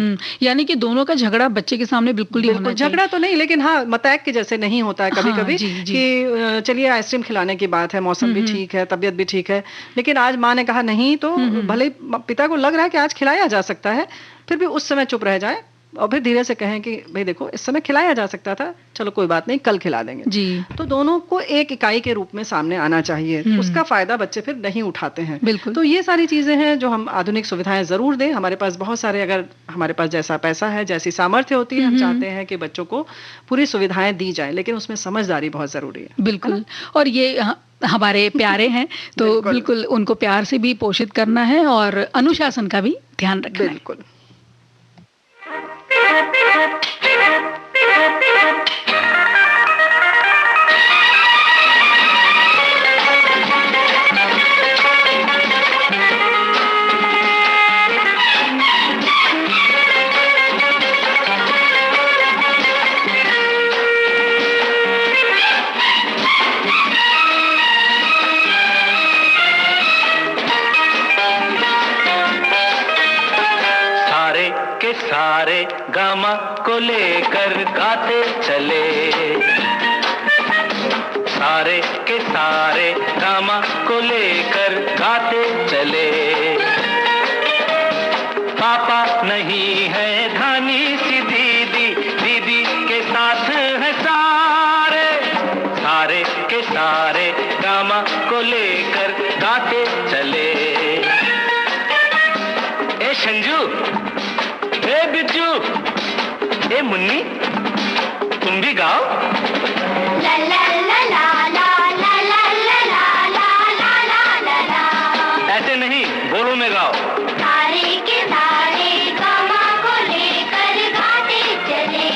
यानी कि दोनों का झगड़ा बच्चे के सामने बिल्कुल नहीं होना चाहिए। झगड़ा तो नहीं, लेकिन हाँ मतैक के जैसे नहीं होता है कभी कभी कि चलिए आइसक्रीम खिलाने की बात है, मौसम भी ठीक है, तबीयत भी ठीक है, लेकिन आज माँ ने कहा नहीं, तो भले पिता को लग रहा है कि आज खिलाया जा सकता है, फिर भी उस समय चुप रह जाए और फिर धीरे से कहें कि भाई देखो इस समय खिलाया जा सकता था, चलो कोई बात नहीं कल खिला देंगे। जी। तो दोनों को एक इकाई के रूप में सामने आना चाहिए। उसका फायदा बच्चे फिर नहीं उठाते हैं। बिल्कुल। तो ये सारी चीजें हैं जो हम आधुनिक सुविधाएं जरूर दें। हमारे पास बहुत सारे, अगर हमारे पास जैसा पैसा है, जैसी सामर्थ्य होती है, हम चाहते हैं कि बच्चों को पूरी सुविधाएं दी जाए, लेकिन उसमें समझदारी बहुत जरूरी है। बिल्कुल। और ये हमारे प्यारे हैं तो बिल्कुल उनको प्यार से भी पोषित करना है और अनुशासन का भी ध्यान रखना है। बिल्कुल। सारे गामा को लेकर गाते चले, सारे के सारे गामा को लेकर गाते चले। पापा नहीं है धानी सी दीदी, दीदी के साथ है सारे, सारे के सारे गामा को लेकर गाते चले। ए संजू, ए बिज्जू, ए मुन्नी, तुम भी गाओ। ला ला ला ला ला ला ला ला ला ला ला ला। ऐसे नहीं, बोलो में गाओ। सारे के सारे गामा को लेकर गाते चले,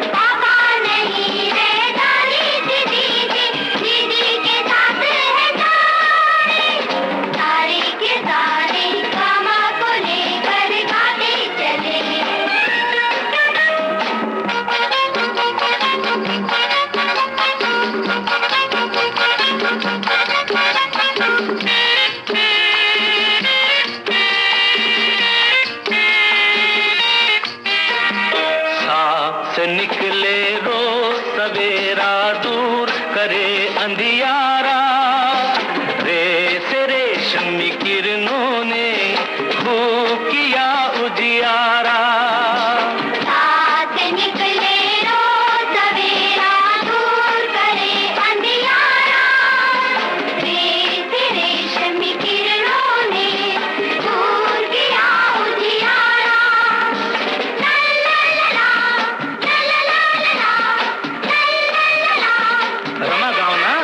पापा नहीं है दादी सी दीदी, दीदी के साथ है सारे, सारे के सारे गामा को लेकर गाते चले। से निकले रोज सवेरा, दूर करे अंधियारा, रेस रेशमी किरणों ने खूब किया उजियारा। साथ निकले रोज सवेरा, दूर करे अंधियारा, रेत रेशमी किरणों ने दूर किया उजियारा। ला ला ला ला ला ला ला ला ला ला ला। रमा गाओ ना।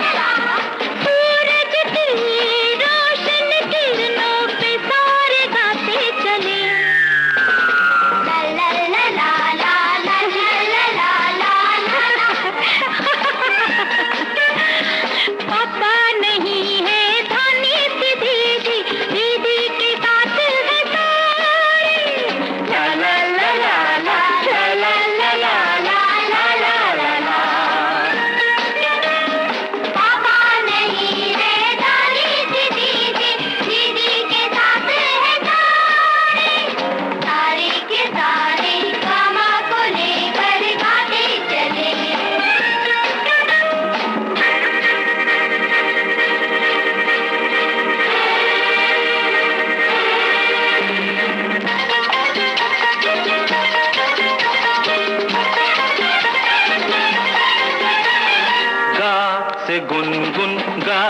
से गुनगुन गा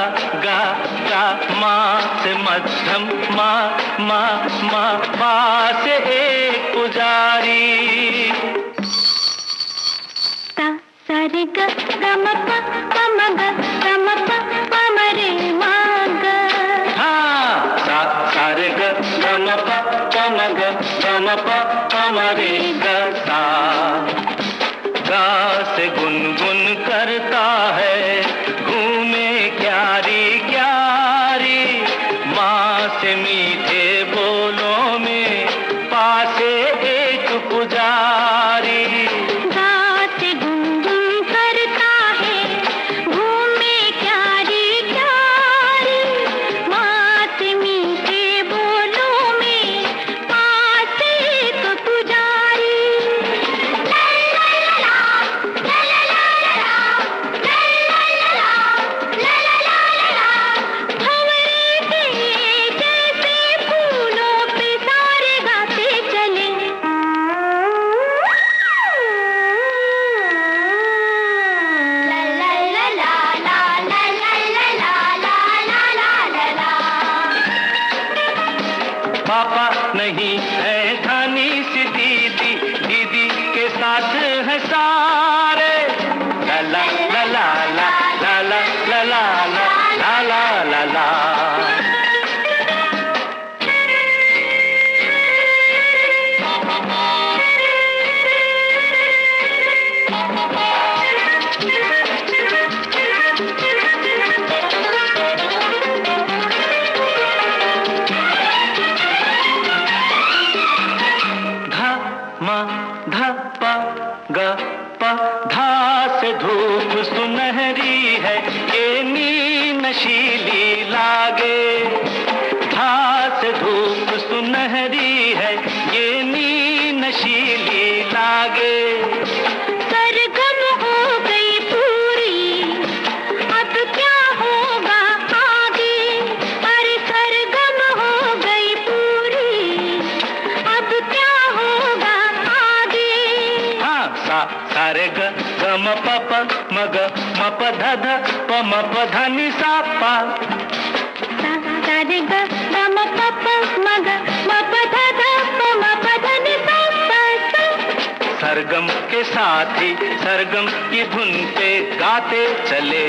गा गा, माँ से मध्यम मा मा मा, पा से एक पुजारी। सा सा रे ग ग म प प म ग प म रे मा ग। हाँ, सा सा रे ग ग म प म रे ग सा। गा से गुनगुन करता है, घूमे क्यारी क्यारी, माँ से मीठे बोलों में, पासे एक पुजारी। गा से गुनगुन करता है, घूमे क्यारी क्यारी, माँ से मीठे बोलों में, पास एक पुजारी। पापा नहीं है धानी सी दीदी, दीदी के साथ है सारे। ला ला ला ला ला ला ला ला ला ला ला ला। धा मा धा पा गा पा, धा से धूप सुनहरी है, ये नी नशीली लागे। धा से धूप सुनहरी है, ये नी नशीली लागे। सरगम हो गई पूरी, अब क्या होगा आगे। अरे सरगम हो गई पूरी, अब क्या होगा आगे। हाँ, सा सा रे ग ग म प प म ग म प ध ध प म प ध नि सा पा। सा सा रे ग ग म प प म ग म प ध ध प म प ध नि सा पा सा। सरगम के साथ ही सरगम की धुन पे गाते चले।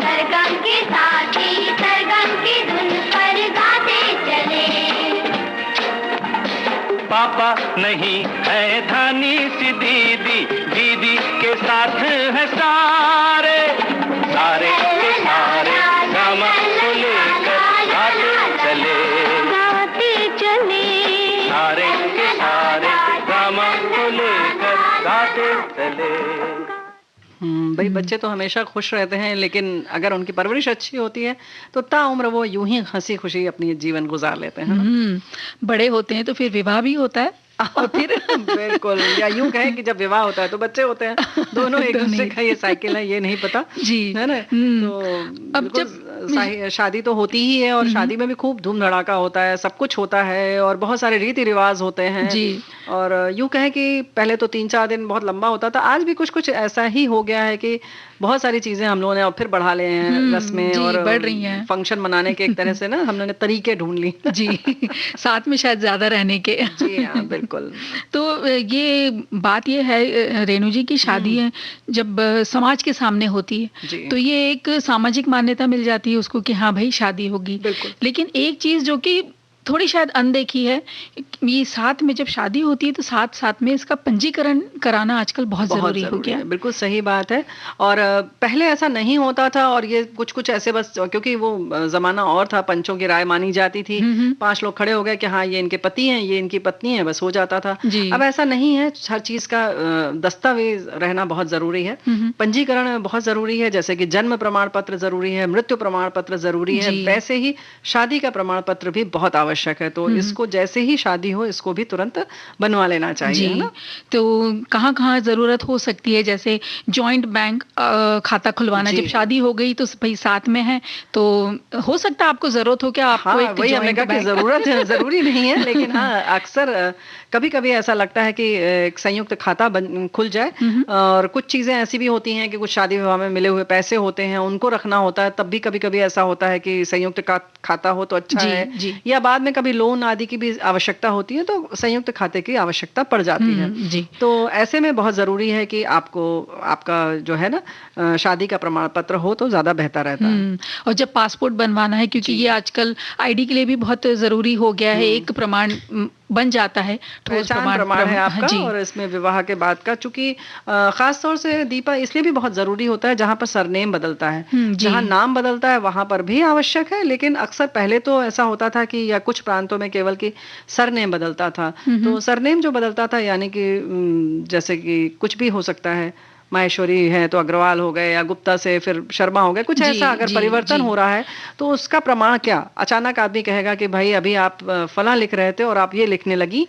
सरगम के साथ ही सरगम की धुन पर गाते चले। पापा नहीं है धानी सी दीदी, दीदी के साथ है सारे। सारे के सारे गामा को लेकर गाते चले। गाते चले। सारे के सारे गामा को लेकर गाते चले। भाई बच्चे तो हमेशा खुश रहते हैं, लेकिन अगर उनकी परवरिश अच्छी होती है तो ताउम्र वो यूं ही हंसी खुशी अपनी जीवन गुजार लेते हैं ना। बड़े होते हैं तो फिर विवाह भी होता है। और फिर बिल्कुल, या यूं कहें कि जब विवाह होता है तो बच्चे होते हैं। दोनों एक दूसरे का ये साइकिल है, ये नहीं पता जी है ना। तो अब बिल्कुल शादी तो होती ही है, और शादी में भी खूब धूम धड़ाका होता है, सब कुछ होता है और बहुत सारे रीति रिवाज होते हैं जी। और यूं कहें कि पहले तो 3-4 दिन बहुत लंबा होता था, आज भी कुछ कुछ ऐसा ही हो गया है कि बहुत सारी चीजें हम लोगों ने और फिर बढ़ा ले हैं रस्में, जी, और बढ़ रही हैं। फंक्शन मनाने के एक तरह से ना हम लोगों ने तरीके ढूंढ ली। जी साथ में शायद ज्यादा रहने के। जी हाँ बिल्कुल। तो ये बात ये है रेणु जी की शादी है जब समाज के सामने होती है जी। तो ये एक सामाजिक मान्यता मिल जाती है उसको कि हाँ भाई शादी होगी। बिल्कुल। लेकिन एक चीज जो कि थोड़ी शायद अनदेखी है, ये साथ में जब शादी होती है तो साथ साथ में इसका पंजीकरण कराना आजकल बहुत जरूरी हो गया है। बिल्कुल सही बात है। और पहले ऐसा नहीं होता था, और ये कुछ कुछ ऐसे बस क्योंकि वो जमाना और था, पंचों की राय मानी जाती थी। 5 लोग खड़े हो गए कि हाँ ये इनके पति हैं, ये इनकी पत्नी है, बस हो जाता था। जी। अब ऐसा नहीं है, हर चीज का दस्तावेज रहना बहुत जरूरी है, पंजीकरण बहुत जरूरी है। जैसे कि जन्म प्रमाण पत्र जरूरी है, मृत्यु प्रमाण पत्र जरूरी है, जी। वैसे ही शादी का प्रमाण पत्र भी बहुत आवश्यक है। तो इसको जैसे ही शादी हो इसको भी तुरंत बनवा लेना चाहिए, है जी। ना? तो कहाँ-कहाँ ज़रूरत हो सकती है, जैसे जॉइंट बैंक खाता खुलवाना, जी। जब शादी हो गई तो भई साथ में है, तो हो सकता है आपको ज़रूरत हो क्या आपको हाँ, एक वही हमने जॉइंट कहा कि बैंक ज़रूरत है, ज़रूरी नहीं है, लेकिन हाँ, अक्सर कभी-कभी ऐसा लगता है कि एक संयुक्त खाता खुल जाए। हुँ, हुँ। और कुछ चीज़ें ऐसी भी होती हैं कि कुछ शादी-विवाह में मिले हुए पैसे होते हैं, उनको रखना होता है, तब भी कभी-कभी ऐसा होता है कि संयुक्त खाता हो तो अच्छा जी, है, जी। या बाद में कभी लोन आदि की भी आवश्यकता होती है, तो संयुक्त खाते की आवश्यकता पड़ जाती है। जी। तो ऐसे में बहुत ज़रूरी है कि आपको आपका जो है ना शादी का प्रमाण पत्र हो तो ज़्यादा बेहतर रहता है। और जब पासपोर्ट बनवाना है, क्योंकि जी। ये आजकल आईडी के लिए भी बहुत ज़रूरी हो गया है, एक प्रमाण बन जाता है, ठोस पहचान प्रमाण है हाँ आपका, जी। और इसमें विवाह के बाद का, चूंकि खास तौर से दीपा इसलिए भी बहुत जरूरी होता है जहां पर सरनेम बदलता है। जी। जहां नाम बदलता है वहां पर भी आवश्यक है, लेकिन अक्सर पहले तो ऐसा होता था कि या कुछ प्रांतों में केवल कि सरनेम बदलता था। तो सरनेम जो बदलता था यानी कि जैसे कि कुछ भी हो सकता है, माहेश्वरी है तो अग्रवाल हो गए, या गुप्ता से फिर शर्मा हो गए, कुछ जी, ऐसा अगर जी, परिवर्तन जी। हो रहा है तो उसका प्रमाण क्या? अचानक आदमी कहेगा कि भाई अभी आप फलां लिख रहे थे और आप ये लिखने लगी,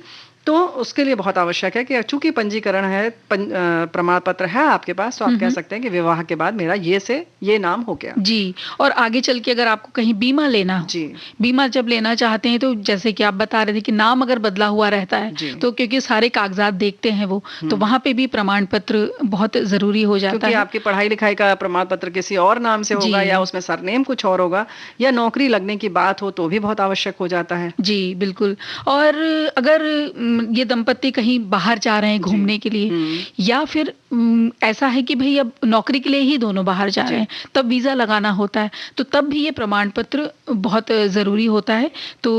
तो उसके लिए बहुत आवश्यक है कि चूंकि पंजीकरण है, प्रमाण पत्र है आपके पास, तो आप कह सकते हैं कि विवाह के बाद मेरा ये से ये नाम हो गया। जी। और आगे चल के अगर आपको कहीं बीमा लेना हो, जी। बीमा जब लेना चाहते हैं, तो जैसे कि आप बता रहे थे कि नाम अगर बदला हुआ रहता है, जी। तो क्योंकि सारे कागजात देखते हैं वो, तो वहां पे भी प्रमाण पत्र बहुत जरूरी हो जाता क्योंकि है। आपकी पढ़ाई लिखाई का प्रमाण पत्र किसी और नाम से होगा, जी। या उसमें सरनेम कुछ और होगा, या नौकरी लगने की बात हो तो भी बहुत आवश्यक हो जाता है। जी, बिल्कुल। और अगर ये दंपत्ति कहीं बाहर जा रहे हैं जी। घूमने के लिए, या फिर ऐसा है कि भई अब नौकरी के लिए ही दोनों बाहर जा रहे हैं, तब वीज़ा लगाना होता है, तो तब भी ये प्रमाण पत्र बहुत ज़रूरी होता है। तो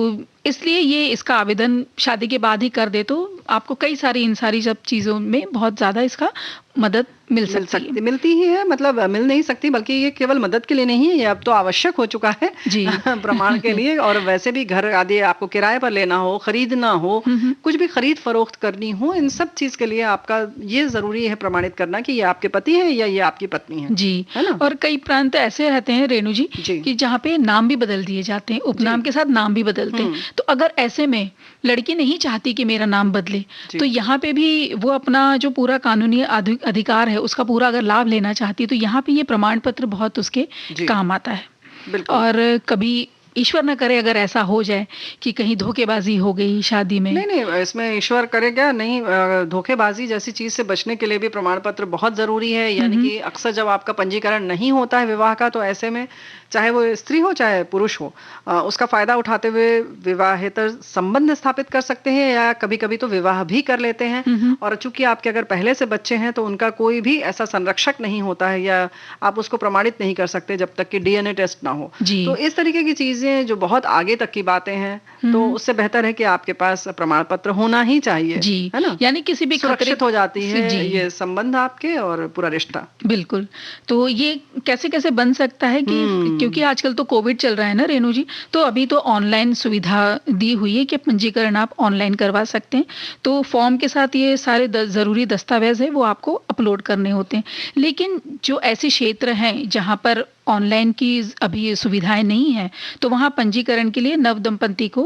इसलिए ये इसका आवेदन शादी के बाद ही कर दे, तो आपको कई सारी इन सारी सब चीज़ों में बहुत ज़्यादा इसका मदद मिल सकती है। मिलती ही है, मतलब मिल नहीं सकती, बल्कि ये केवल मदद के लिए नहीं है, ये अब तो आवश्यक हो चुका है जी। प्रमाण के लिए। और वैसे भी घर आदि आपको किराए पर लेना हो, खरीदना हो, कुछ भी खरीद फरोख्त करनी हो, इन सब चीज के लिए आपका ये जरूरी है प्रमाणित करना कि ये आपके पति है या ये आपकी पत्नी है। जी। है ना? और कई प्रांत ऐसे रहते हैं रेणु जी, जी। कि जहाँ पे नाम भी बदल दिए जाते हैं, उपनाम के साथ नाम भी बदलते हैं। तो अगर ऐसे में लड़की नहीं चाहती कि मेरा नाम बदले, तो यहाँ पे भी वो अपना जो पूरा कानूनी अधिकार है उसका पूरा अगर लाभ लेना चाहती है, तो यहाँ पे ये प्रमाण पत्र बहुत उसके काम आता है। बिल्कुल। और कभी ईश्वर न करे अगर ऐसा हो जाए कि कहीं धोखेबाजी हो गई शादी में। नहीं नहीं, इसमें ईश्वर करेगा नहीं, धोखेबाजी जैसी चीज से बचने के लिए भी प्रमाण पत्र बहुत जरूरी है। यानी कि अक्सर जब आपका पंजीकरण नहीं होता है विवाह का, तो ऐसे में चाहे वो स्त्री हो चाहे पुरुष हो, उसका फायदा उठाते हुए विवाहेतर संबंध स्थापित कर सकते हैं, या कभी कभी तो विवाह भी कर लेते हैं। और चूंकि आपके अगर पहले से बच्चे हैं तो उनका कोई भी ऐसा संरक्षक नहीं होता है, या आप उसको प्रमाणित नहीं कर सकते जब तक कि डीएनए टेस्ट ना हो। तो इस तरीके की चीजें जो बहुत आगे तक की बातें हैं, तो उससे बेहतर है कि आपके पास प्रमाण पत्र होना ही चाहिए। जी। है ना? यानी किसी भी सुरक्षित हो जाती है जी। ये संबंध आपके और पूरा रिश्ता। बिल्कुल। तो ये कैसे कैसे बन सकता है कि क्योंकि आजकल तो कोविड चल रहा है ना रेणु जी, तो अभी तो ऑनलाइन सुविधा दी हुई है कि पंजीकरण आप ऑनलाइन करवा सकते हैं। तो फॉर्म के साथ ये सारे जरूरी दस्तावेज है वो आपको अपलोड करने होते हैं। लेकिन जो ऐसे क्षेत्र हैं जहां पर ऑनलाइन की अभी सुविधाएं नहीं है, तो वहां पंजीकरण के लिए नव दंपति को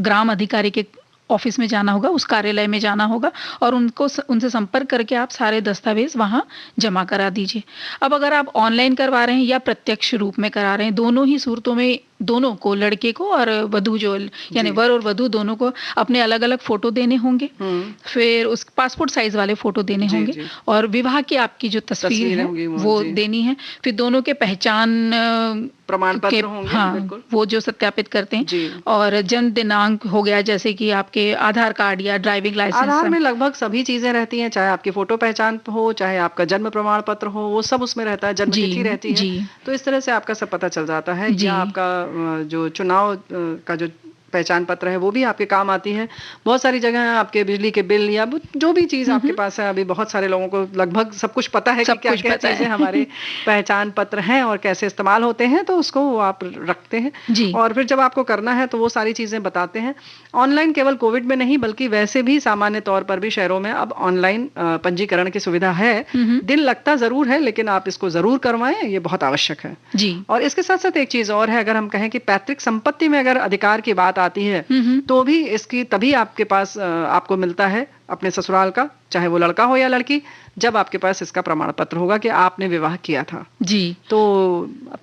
ग्राम अधिकारी के ऑफिस में जाना होगा, उस कार्यालय में जाना होगा, और उनसे संपर्क करके आप सारे दस्तावेज वहां जमा करा दीजिए। अब अगर आप ऑनलाइन करवा रहे हैं या प्रत्यक्ष रूप में करा रहे हैं, दोनों ही सूरतों में दोनों को, लड़के को और वधू जो यानी वर और वधू दोनों को अपने अलग अलग फोटो देने होंगे, फिर उस पासपोर्ट साइज वाले फोटो देने होंगे, और विवाह की आपकी जो तस्वीर है वो देनी है। फिर दोनों के पहचान प्रमाण पत्र होंगे। हाँ, वो जो सत्यापित करते हैं। और जन्म दिनांक हो गया, जैसे कि आपके आधार कार्ड या ड्राइविंग लाइसेंस। आधार में लगभग सभी चीजें रहती हैं, चाहे आपकी फोटो पहचान हो, चाहे आपका जन्म प्रमाण पत्र हो, वो सब उसमें रहता है, जन्म तिथि रहती है। तो इस तरह से आपका सब पता चल जाता है। या आपका जो चुनाव का जो पहचान पत्र है वो भी आपके काम आती है। बहुत सारी जगह है, आपके बिजली के बिल या जो भी चीज आपके पास है, अभी बहुत सारे लोगों को लगभग सब कुछ पता है कि क्या क्या चीजें हमारे पहचान पत्र हैं और कैसे इस्तेमाल होते हैं, तो उसको वो आप रखते हैं। और फिर जब आपको करना है तो वो सारी चीजें बताते हैं। ऑनलाइन केवल कोविड में नहीं बल्कि वैसे भी सामान्य तौर पर भी शहरों में अब ऑनलाइन पंजीकरण की सुविधा है। दिन लगता जरूर है, लेकिन आप इसको जरूर करवाएं, ये बहुत आवश्यक है। और इसके साथ साथ एक चीज और है, अगर हम कहें कि पैतृक संपत्ति में अगर अधिकार की बात बात आती है तो भी इसकी तभी आपके पास आपको मिलता है अपने ससुराल का, चाहे वो लड़का हो या लड़की, जब आपके पास इसका प्रमाण पत्र होगा कि आपने विवाह किया था। जी। तो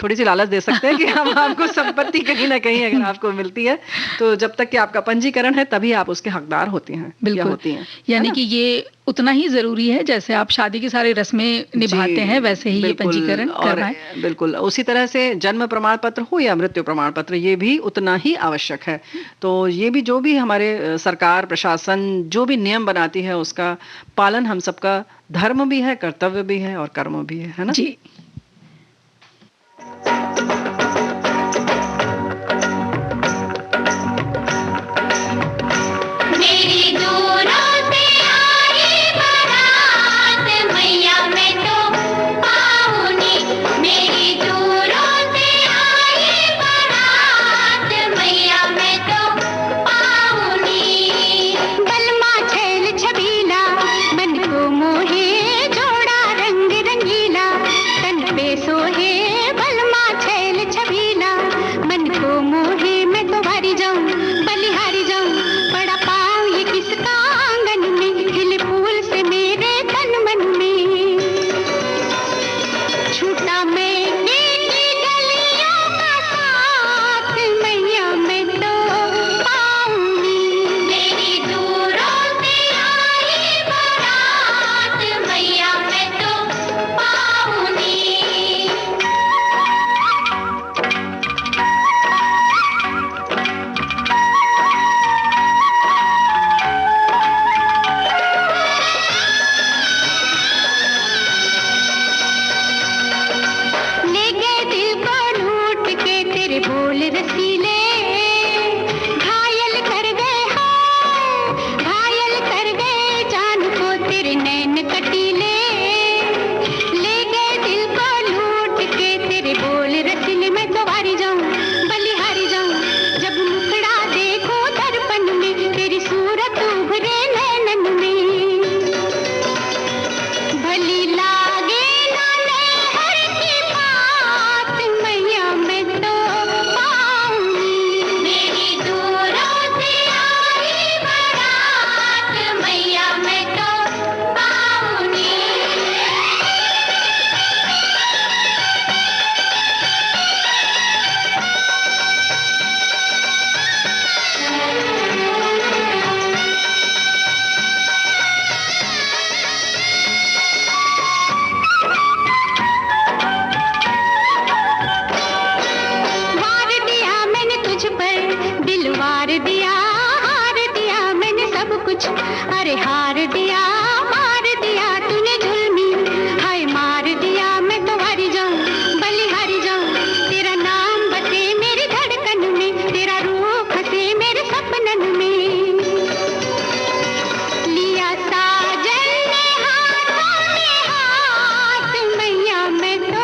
थोड़ी सी लालच दे सकते हैं कि हम आपको संपत्ति कहीं ना कहीं अगर आपको मिलती है तो जब तक कि आपका पंजीकरण है तभी आप उसके हकदार होते हैं या होती हैं। यानी कि ये उतना ही जरूरी है जैसे आप शादी की सारी रस्में निभाते हैं वैसे ही ये पंजीकरण करना है। बिल्कुल उसी तरह से जन्म प्रमाण पत्र हो या मृत्यु प्रमाण पत्र ये भी उतना ही आवश्यक है। तो ये भी जो भी हमारे सरकार प्रशासन जो भी नियम बनाती है उसका पालन हम सबका धर्म भी है, कर्तव्य भी है और कर्म भी है ना जी। मेरी दूरों से आई बारात मैया मैं तो पाऊनी, मेरी दूरों से आई बारात मैया मैं तो पाऊनी। बलमा छैल छबीला मन को मोहे जोड़ा रंग रंगीला, तन पे सोहे बलमा छैल छबीला मन को मोहे मैं तो हारी जाऊं बलिहारी जाऊं, बड़ा पाऊं ये किसका आंगन में खिले फूल से मेरे तन मन में। छूटा मैंने की गलियों का साथ मैया मैं तो पाऊंगी, मेरी दूरों से आई बारात मैया मैं तो पाऊंगी। ले गए दिल को लूट के तेरे बोल रसीले, घायल कर गए हाँ घायल कर गए जान को तेरे नैन कटीले। ले गए दिल को लूट के तेरे बोल रसीले, मैं तो हारी जाऊं बलिहारी जाऊं, जब मुखड़ा देखूं दर्पण में तेरी सूरत उभरे नैनन में। भली लागे ना नहर की बात मैया मैं तो पाऊंगी, मेरी दूरों से आई बारात मैया मैं तो पाऊंगी। वार दिया मैंने तुझ पर दिल वार दिया, हार दिया मैंने सब कुछ अरे हार दिया, मार दिया तूने जुल्मी हाय मार दिया, मैं तो हारी जाऊं बलिहारी जाऊं, तेरा नाम बसे मेरी धड़कन में, तेरा रूप हंसे मेरे सपनन में। लिया साजन ने हाथों में हाथ मैया मैं तो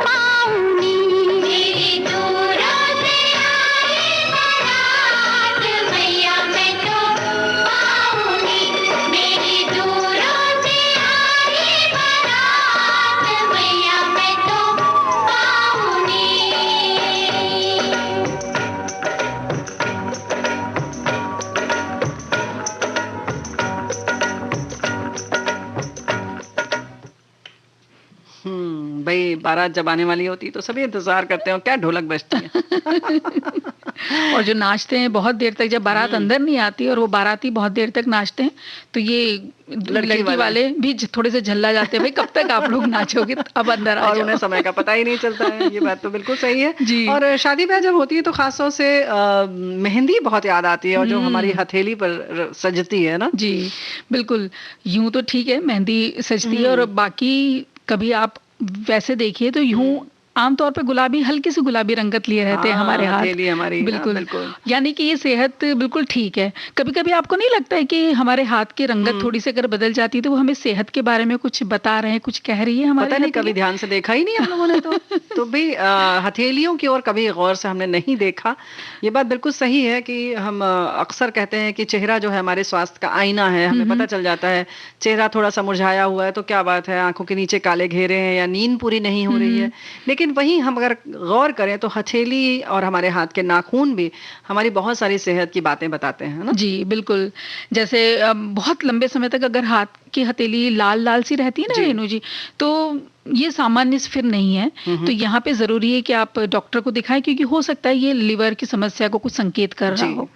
पाऊंगी, मेरी दूरों से आई बारात मैया मैं तो पाऊंगी, मेरी दूरों से आई बारात मैया मैं तो पाऊंगी। भाई बारात जब आने वाली होती है तो सभी इंतजार करते हैं क्या ढोलक बजती है। और जो नाचते हैं बहुत देर तक, जब बारात अंदर नहीं आती और वो बाराती बहुत देर तक नाचते हैं तो ये लड़की वाले भी थोड़े से झल्ला जाते हैं, भाई कब तक आप लोग नाचोगे, अब अंदर आ और जाओ। उन्हें समय का पता ही नहीं चलता है। ये बात तो बिल्कुल सही है जी। और शादी ब्याह जब होती है तो खास तौर से मेहंदी बहुत याद आती है और जो हमारी हथेली पर सजती है ना। जी बिल्कुल, यूं तो ठीक है मेहंदी सजती है और बाकी कभी आप वैसे देखिए तो यूं आमतौर पे गुलाबी, हल्की सी गुलाबी रंगत लिए रहते हैं हमारे हाथ। हथेली हमारी, बिल्कुल बिल्कुल। यानी कि ये सेहत बिल्कुल ठीक है। कभी कभी आपको नहीं लगता है कि हमारे हाथ की रंगत थोड़ी सी अगर बदल जाती है तो वो हमें सेहत के बारे में कुछ बता रहे हैं, कुछ कह रही है हमारे पता नहीं, हथेली? कभी ध्यान से देखा ही नहीं हम लोगों ने तो भी हथेलियों की ओर कभी गौर से हमने नहीं देखा। ये बात बिल्कुल सही है कि हम अक्सर कहते हैं कि चेहरा जो है हमारे स्वास्थ्य का आईना है, हमें पता चल जाता है चेहरा थोड़ा सा मुरझाया हुआ है तो क्या बात है, आंखों के नीचे काले घेरे हैं या नींद पूरी नहीं हो रही है। लेकिन लेकिन वहीं हम अगर गौर करें तो हथेली और हमारे हाथ के नाखून भी हमारी बहुत सारी सेहत की बातें बताते हैं, है ना? जी बिल्कुल। जैसे बहुत लंबे समय तक अगर हाथ की हथेली लाल लाल सी रहती है ना जी। रेणु जी, तो ये सामान्य फिर नहीं है। तो यहाँ पे जरूरी है कि आप डॉक्टर को दिखाएं, क्योंकि हो सकता है ये लिवर की समस्या को कुछ संकेत कर रहा जी। हो।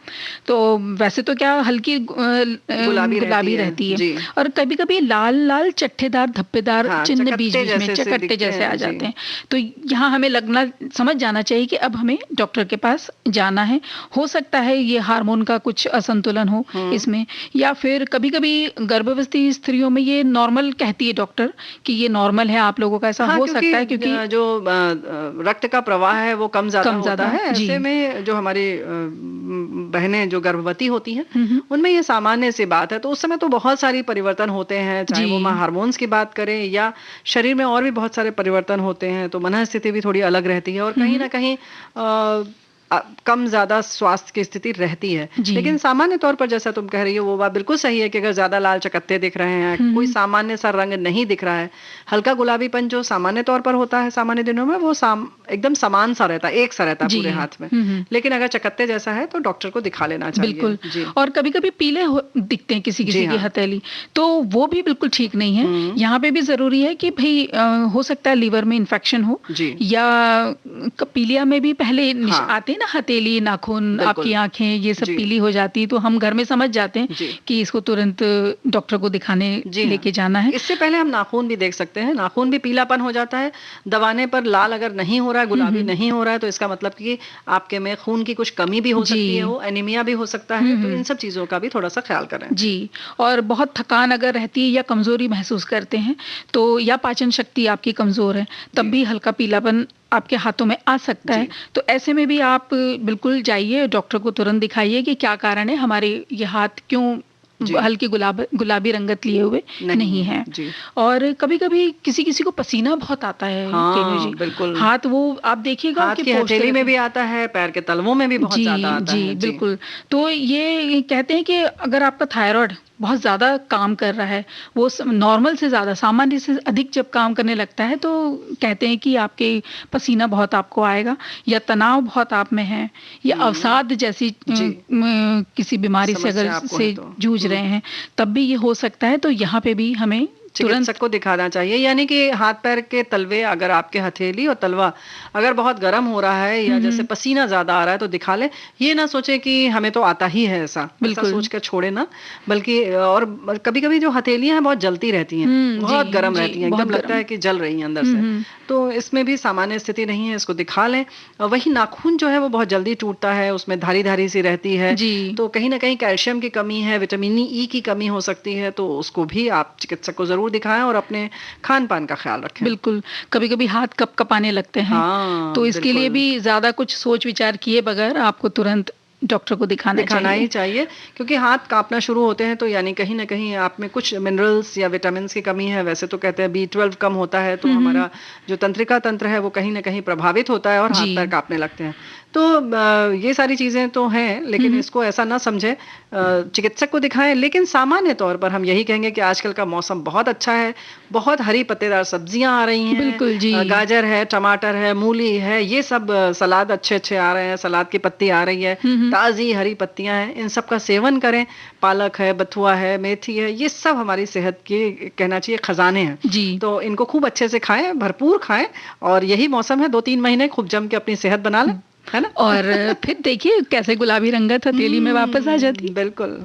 तो वैसे तो क्या हल्की गुलाबी रहती है, जी। और कभी कभी लाल लाल चट्टेदार धब्बेदार हाँ, चिन्ह बीच चकत्ते बीच में जैसे से चकट्टे दिखते जैसे हैं, आ जी। जाते हैं। तो यहाँ हमें लगना समझ जाना चाहिए कि अब हमें डॉक्टर के पास जाना है। हो सकता है ये हार्मोन का कुछ असंतुलन हो इसमें, या फिर कभी कभी गर्भवती स्त्रियों में ये नॉर्मल कहती है डॉक्टर कि ये नॉर्मल है, आप लोगों का ऐसा हाँ, हो सकता है, क्योंकि जो रक्त का प्रवाह है वो कम ज्यादा होता ज्यादा, है। जी। ऐसे में जो हमारी बहनें जो गर्भवती होती हैं उनमें ये सामान्य सी बात है। तो उस समय तो बहुत सारी परिवर्तन होते हैं, चाहे जी। वो हम हार्मोन्स की बात करें या शरीर में और भी बहुत सारे परिवर्तन होते हैं, तो मन स्थिति भी थोड़ी अलग रहती है और कहीं ना कहीं कम ज्यादा स्वास्थ्य की स्थिति रहती है। जी। लेकिन सामान्य तौर पर जैसा तुम कह रही हो वो बात बिल्कुल सही है कि अगर ज्यादा लाल चकत्ते दिख रहे हैं, कोई सामान्य सा रंग नहीं दिख रहा है, हल्का गुलाबीपन जो सामान्य तौर पर होता है सामान्य दिनों में, वो एकदम समान सा रहता है, एक सा रहता है जी। पूरे हाथ में। लेकिन अगर चकत्ते जैसा है तो डॉक्टर को दिखा लेना चाहिए। बिल्कुल। जी। और कभी कभी पीले दिखते हैं किसी जी किसी की हाँ। हथेली, तो वो भी बिल्कुल ठीक नहीं है। यहाँ पे भी जरूरी है कि भाई हो सकता है लीवर में इन्फेक्शन हो, जी। या पीलिया में भी पहले हाँ। आते हैं ना, हथेली, नाखून, बिल्कुल। आपकी आंखें, ये सब जी। पीली हो जाती, तो हम घर में समझ जाते हैं जी। कि इसको तुरंत डॉक्टर को दिखाने जी हाँ। लेके जाना है। इससे पहले हम नाखून भी देख सकते हैं, नाखून भी पीलापन हो जाता है, दबाने पर लाल अगर नहीं हो रहा है, गुलाबी नहीं हो रहा है, तो इसका मतलब कि आपके में खून की कुछ कमी भी हो जी। सकती है, वो एनीमिया भी हो सकता है। तो इन सब चीजों का भी थोड़ा सा ख्याल करें। जी। और बहुत थकान अगर रहती है या कमजोरी महसूस करते हैं, तो या पाचन शक्ति आपकी कमजोर है, तब भी हल्का पीलापन आपके हाथों में आ सकता है। तो ऐसे में भी आप बिल्कुल जाइए, डॉक्टर को तुरंत दिखाइए कि क्या कारण है, हमारे ये हाथ क्यों हल्की गुलाबी रंगत लिए हुए नहीं है। जी। और कभी कभी किसी किसी को पसीना बहुत आता है। हाँ, केनू जी, बिल्कुल। हाथ वो आप देखिएगा हाथ कि की पोस्टर हथेली में भी आता है, पैर के तलवों में भी बहुत ज्यादा आता जी है। बिल्कुल। तो ये कहते हैं कि अगर आपका थायराइड बहुत ज्यादा काम कर रहा है, वो नॉर्मल से ज्यादा, सामान्य से अधिक जब काम करने लगता है, तो कहते हैं कि आपके पसीना बहुत आपको आएगा, या तनाव बहुत आप में है, या अवसाद जैसी किसी बीमारी से समस्या अगर आपको से है तो। जूझ रहे हैं, तब भी ये हो सकता है। तो यहाँ पे भी हमें तुरंत चिकित्सक को दिखाना चाहिए। यानी कि हाथ पैर के तलवे, अगर आपके हथेली और तलवा अगर बहुत गर्म हो रहा है या जैसे पसीना ज्यादा आ रहा है, तो दिखा ले। ये ना सोचे कि हमें तो आता ही है, ऐसा सोच कर छोड़े ना। बल्कि और कभी कभी जो हथेलियां हैं बहुत जलती रहती हैं, बहुत गर्म रहती हैं, एकदम लगता है कि जल रही हैं अंदर से। तो इसमें भी सामान्य स्थिति नहीं है, इसको दिखा लें। और वही नाखून जो है वो बहुत जल्दी टूटता है, उसमें धारी धारी सी रहती है, तो कहीं ना कहीं कैल्शियम की कमी है, विटामिन ई की कमी हो सकती है। तो उसको भी आप चिकित्सक को जरूर दिखाएं और अपने खान पान का ख्याल रखें। बिल्कुल। कभी कभी हाथ कपाने लगते हैं, तो इसके लिए भी ज्यादा कुछ सोच विचार किए बगैर आपको तुरंत डॉक्टर को दिखाना ही चाहिए। क्योंकि हाथ कांपना शुरू होते हैं तो यानी कहीं ना कहीं आप में कुछ मिनरल्स या विटामिन की कमी है। वैसे तो कहते हैं B12 कम होता है, तो हमारा जो तंत्रिका तंत्र है वो कहीं ना कहीं प्रभावित होता है और हाथ पैर कांपने लगते हैं। तो ये सारी चीजें तो हैं, लेकिन इसको ऐसा ना समझे, चिकित्सक को दिखाएं। लेकिन सामान्य तौर पर हम यही कहेंगे कि आजकल का मौसम बहुत अच्छा है, बहुत हरी पत्तेदार सब्जियां आ रही हैं। बिल्कुल जी। गाजर है, टमाटर है, मूली है, ये सब सलाद अच्छे आ रहे हैं, सलाद की पत्ती आ रही है, ताजी हरी पत्तियां हैं, इन सब का सेवन करें। पालक है, बथुआ है, मेथी है, ये सब हमारी सेहत के कहना चाहिए खजाने हैं जी। तो इनको खूब अच्छे से खाएं, भरपूर खाएं। और यही मौसम है, 2-3 महीने खूब जम के अपनी सेहत बना लें, है ना। और फिर देखिए कैसे गुलाबी रंगत हथेली में वापस आ जाती। बिल्कुल।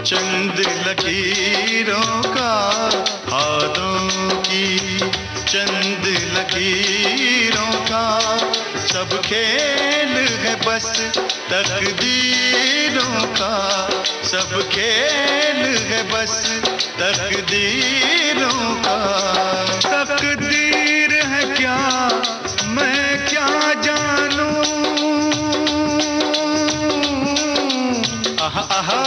चंद लकीरों का, हाथों की चंद लकीरों का सब खेल है बस तकदीरों का, सब खेल है बस तकदीरों का। तकदीर है क्या मैं क्या जानूं, आहा आहा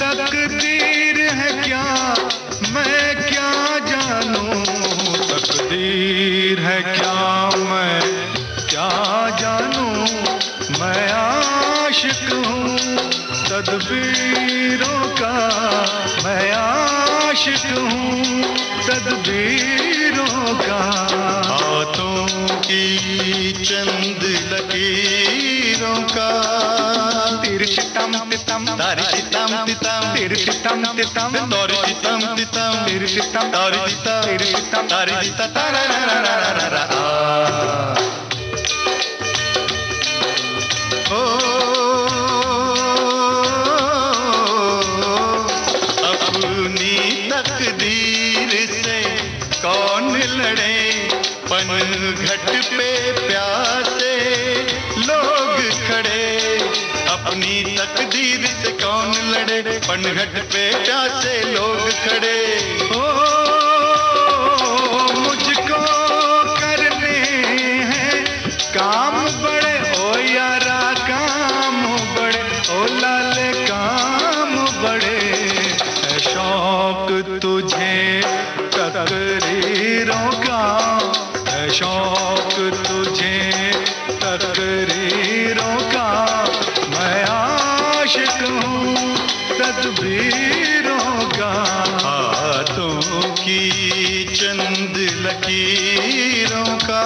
तकदीर है क्या मैं क्या जानूं, तकदीर है क्या मैं क्या जानूं, मैं आशिक हूँ तदबीरों का, मैं आशिक हूँ तदबीरों का। हाथों की चंद लकीरों का, तिरछितम तितम तारितम तितम तिरछितम तितम तारितम तितम तिरछितम तारितम तिरछितम तारितम तारारारारारा। अपनी तकदीर से कौन लड़े, पनघट पे प्यासे लोग खड़े, अपनी तकदीर से कौन लड़े, पनघट पे प्यासे लोग खड़े। ओ मुझको करने हैं काम बड़े, ओ यारा काम बड़े, ओ लाले काम बड़े, है शौक तुझे तकरीरों का, है शौक तुझे तकरीरों का, मैं आशिक हूँ तदबीरों का। हाथों की चंद लकीरों का।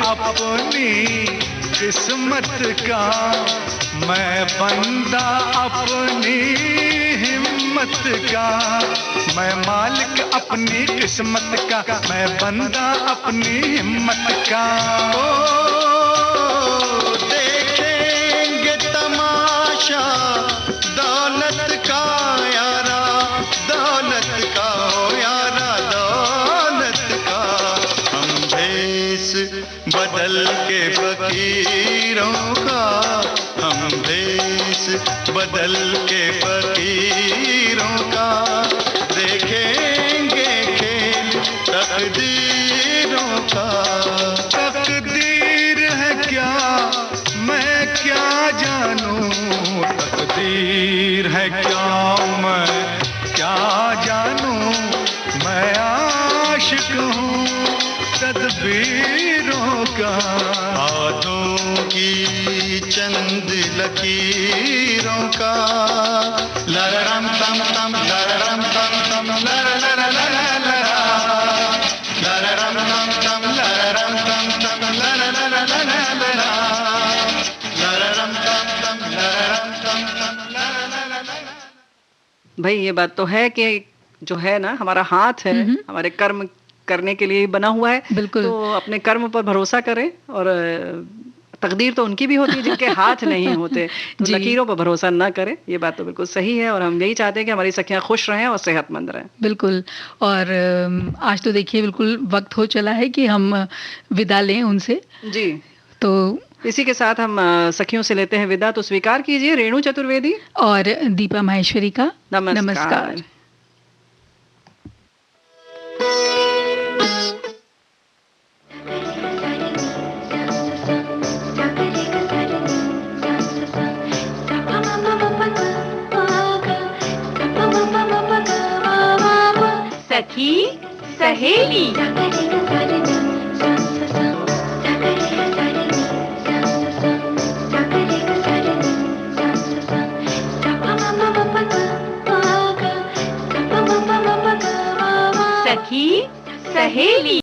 अपनी किस्मत का, मैं बंदा अपनी हिम्मत का, मैं मालिक अपनी किस्मत का, मैं बंदा अपनी हिम्मत का। ओ देखेंगे तमाशा दौलत का यारा, दौलत का ओ यारा दौलत का। हम भेस बदल के फकीरों का, हम भेस बदल के फकीरों का, देखेंगे खेल तकदीरों का। तकदीर है क्या मैं क्या जानूं, तकदीर है क्या मैं क्या जानूं, मैं आशिक हूँ तदबीरों का। हाथों की चंद लकीरों का, लररम तम तम लररम तम तम लरररररररा, लररम तम तम लररम तम तम लररररररा, लररम तम तम लररम तम तम लररररररा। भाई ये बात तो है कि जो है ना हमारा हाथ है हमारे कर्म करने के लिए बना हुआ है। बिल्कुल। तो अपने कर्म पर भरोसा करें, और तकदीर तो उनकी भी होती है जिनके हाथ नहीं होते, तो लकीरों पर भरोसा ना करें। ये बात तो बिल्कुल सही है, और हम यही चाहते हैं कि हमारी सखियां खुश रहें और सेहतमंद रहें। बिल्कुल। और आज तो देखिए बिल्कुल वक्त हो चला है कि हम विदा लें उनसे। जी, तो इसी के साथ हम सखियों से लेते हैं विदा। तो स्वीकार कीजिए रेणु चतुर्वेदी और दीपा माहेश्वरी का नमस्कार। सखी सहेली। सखी सहेली।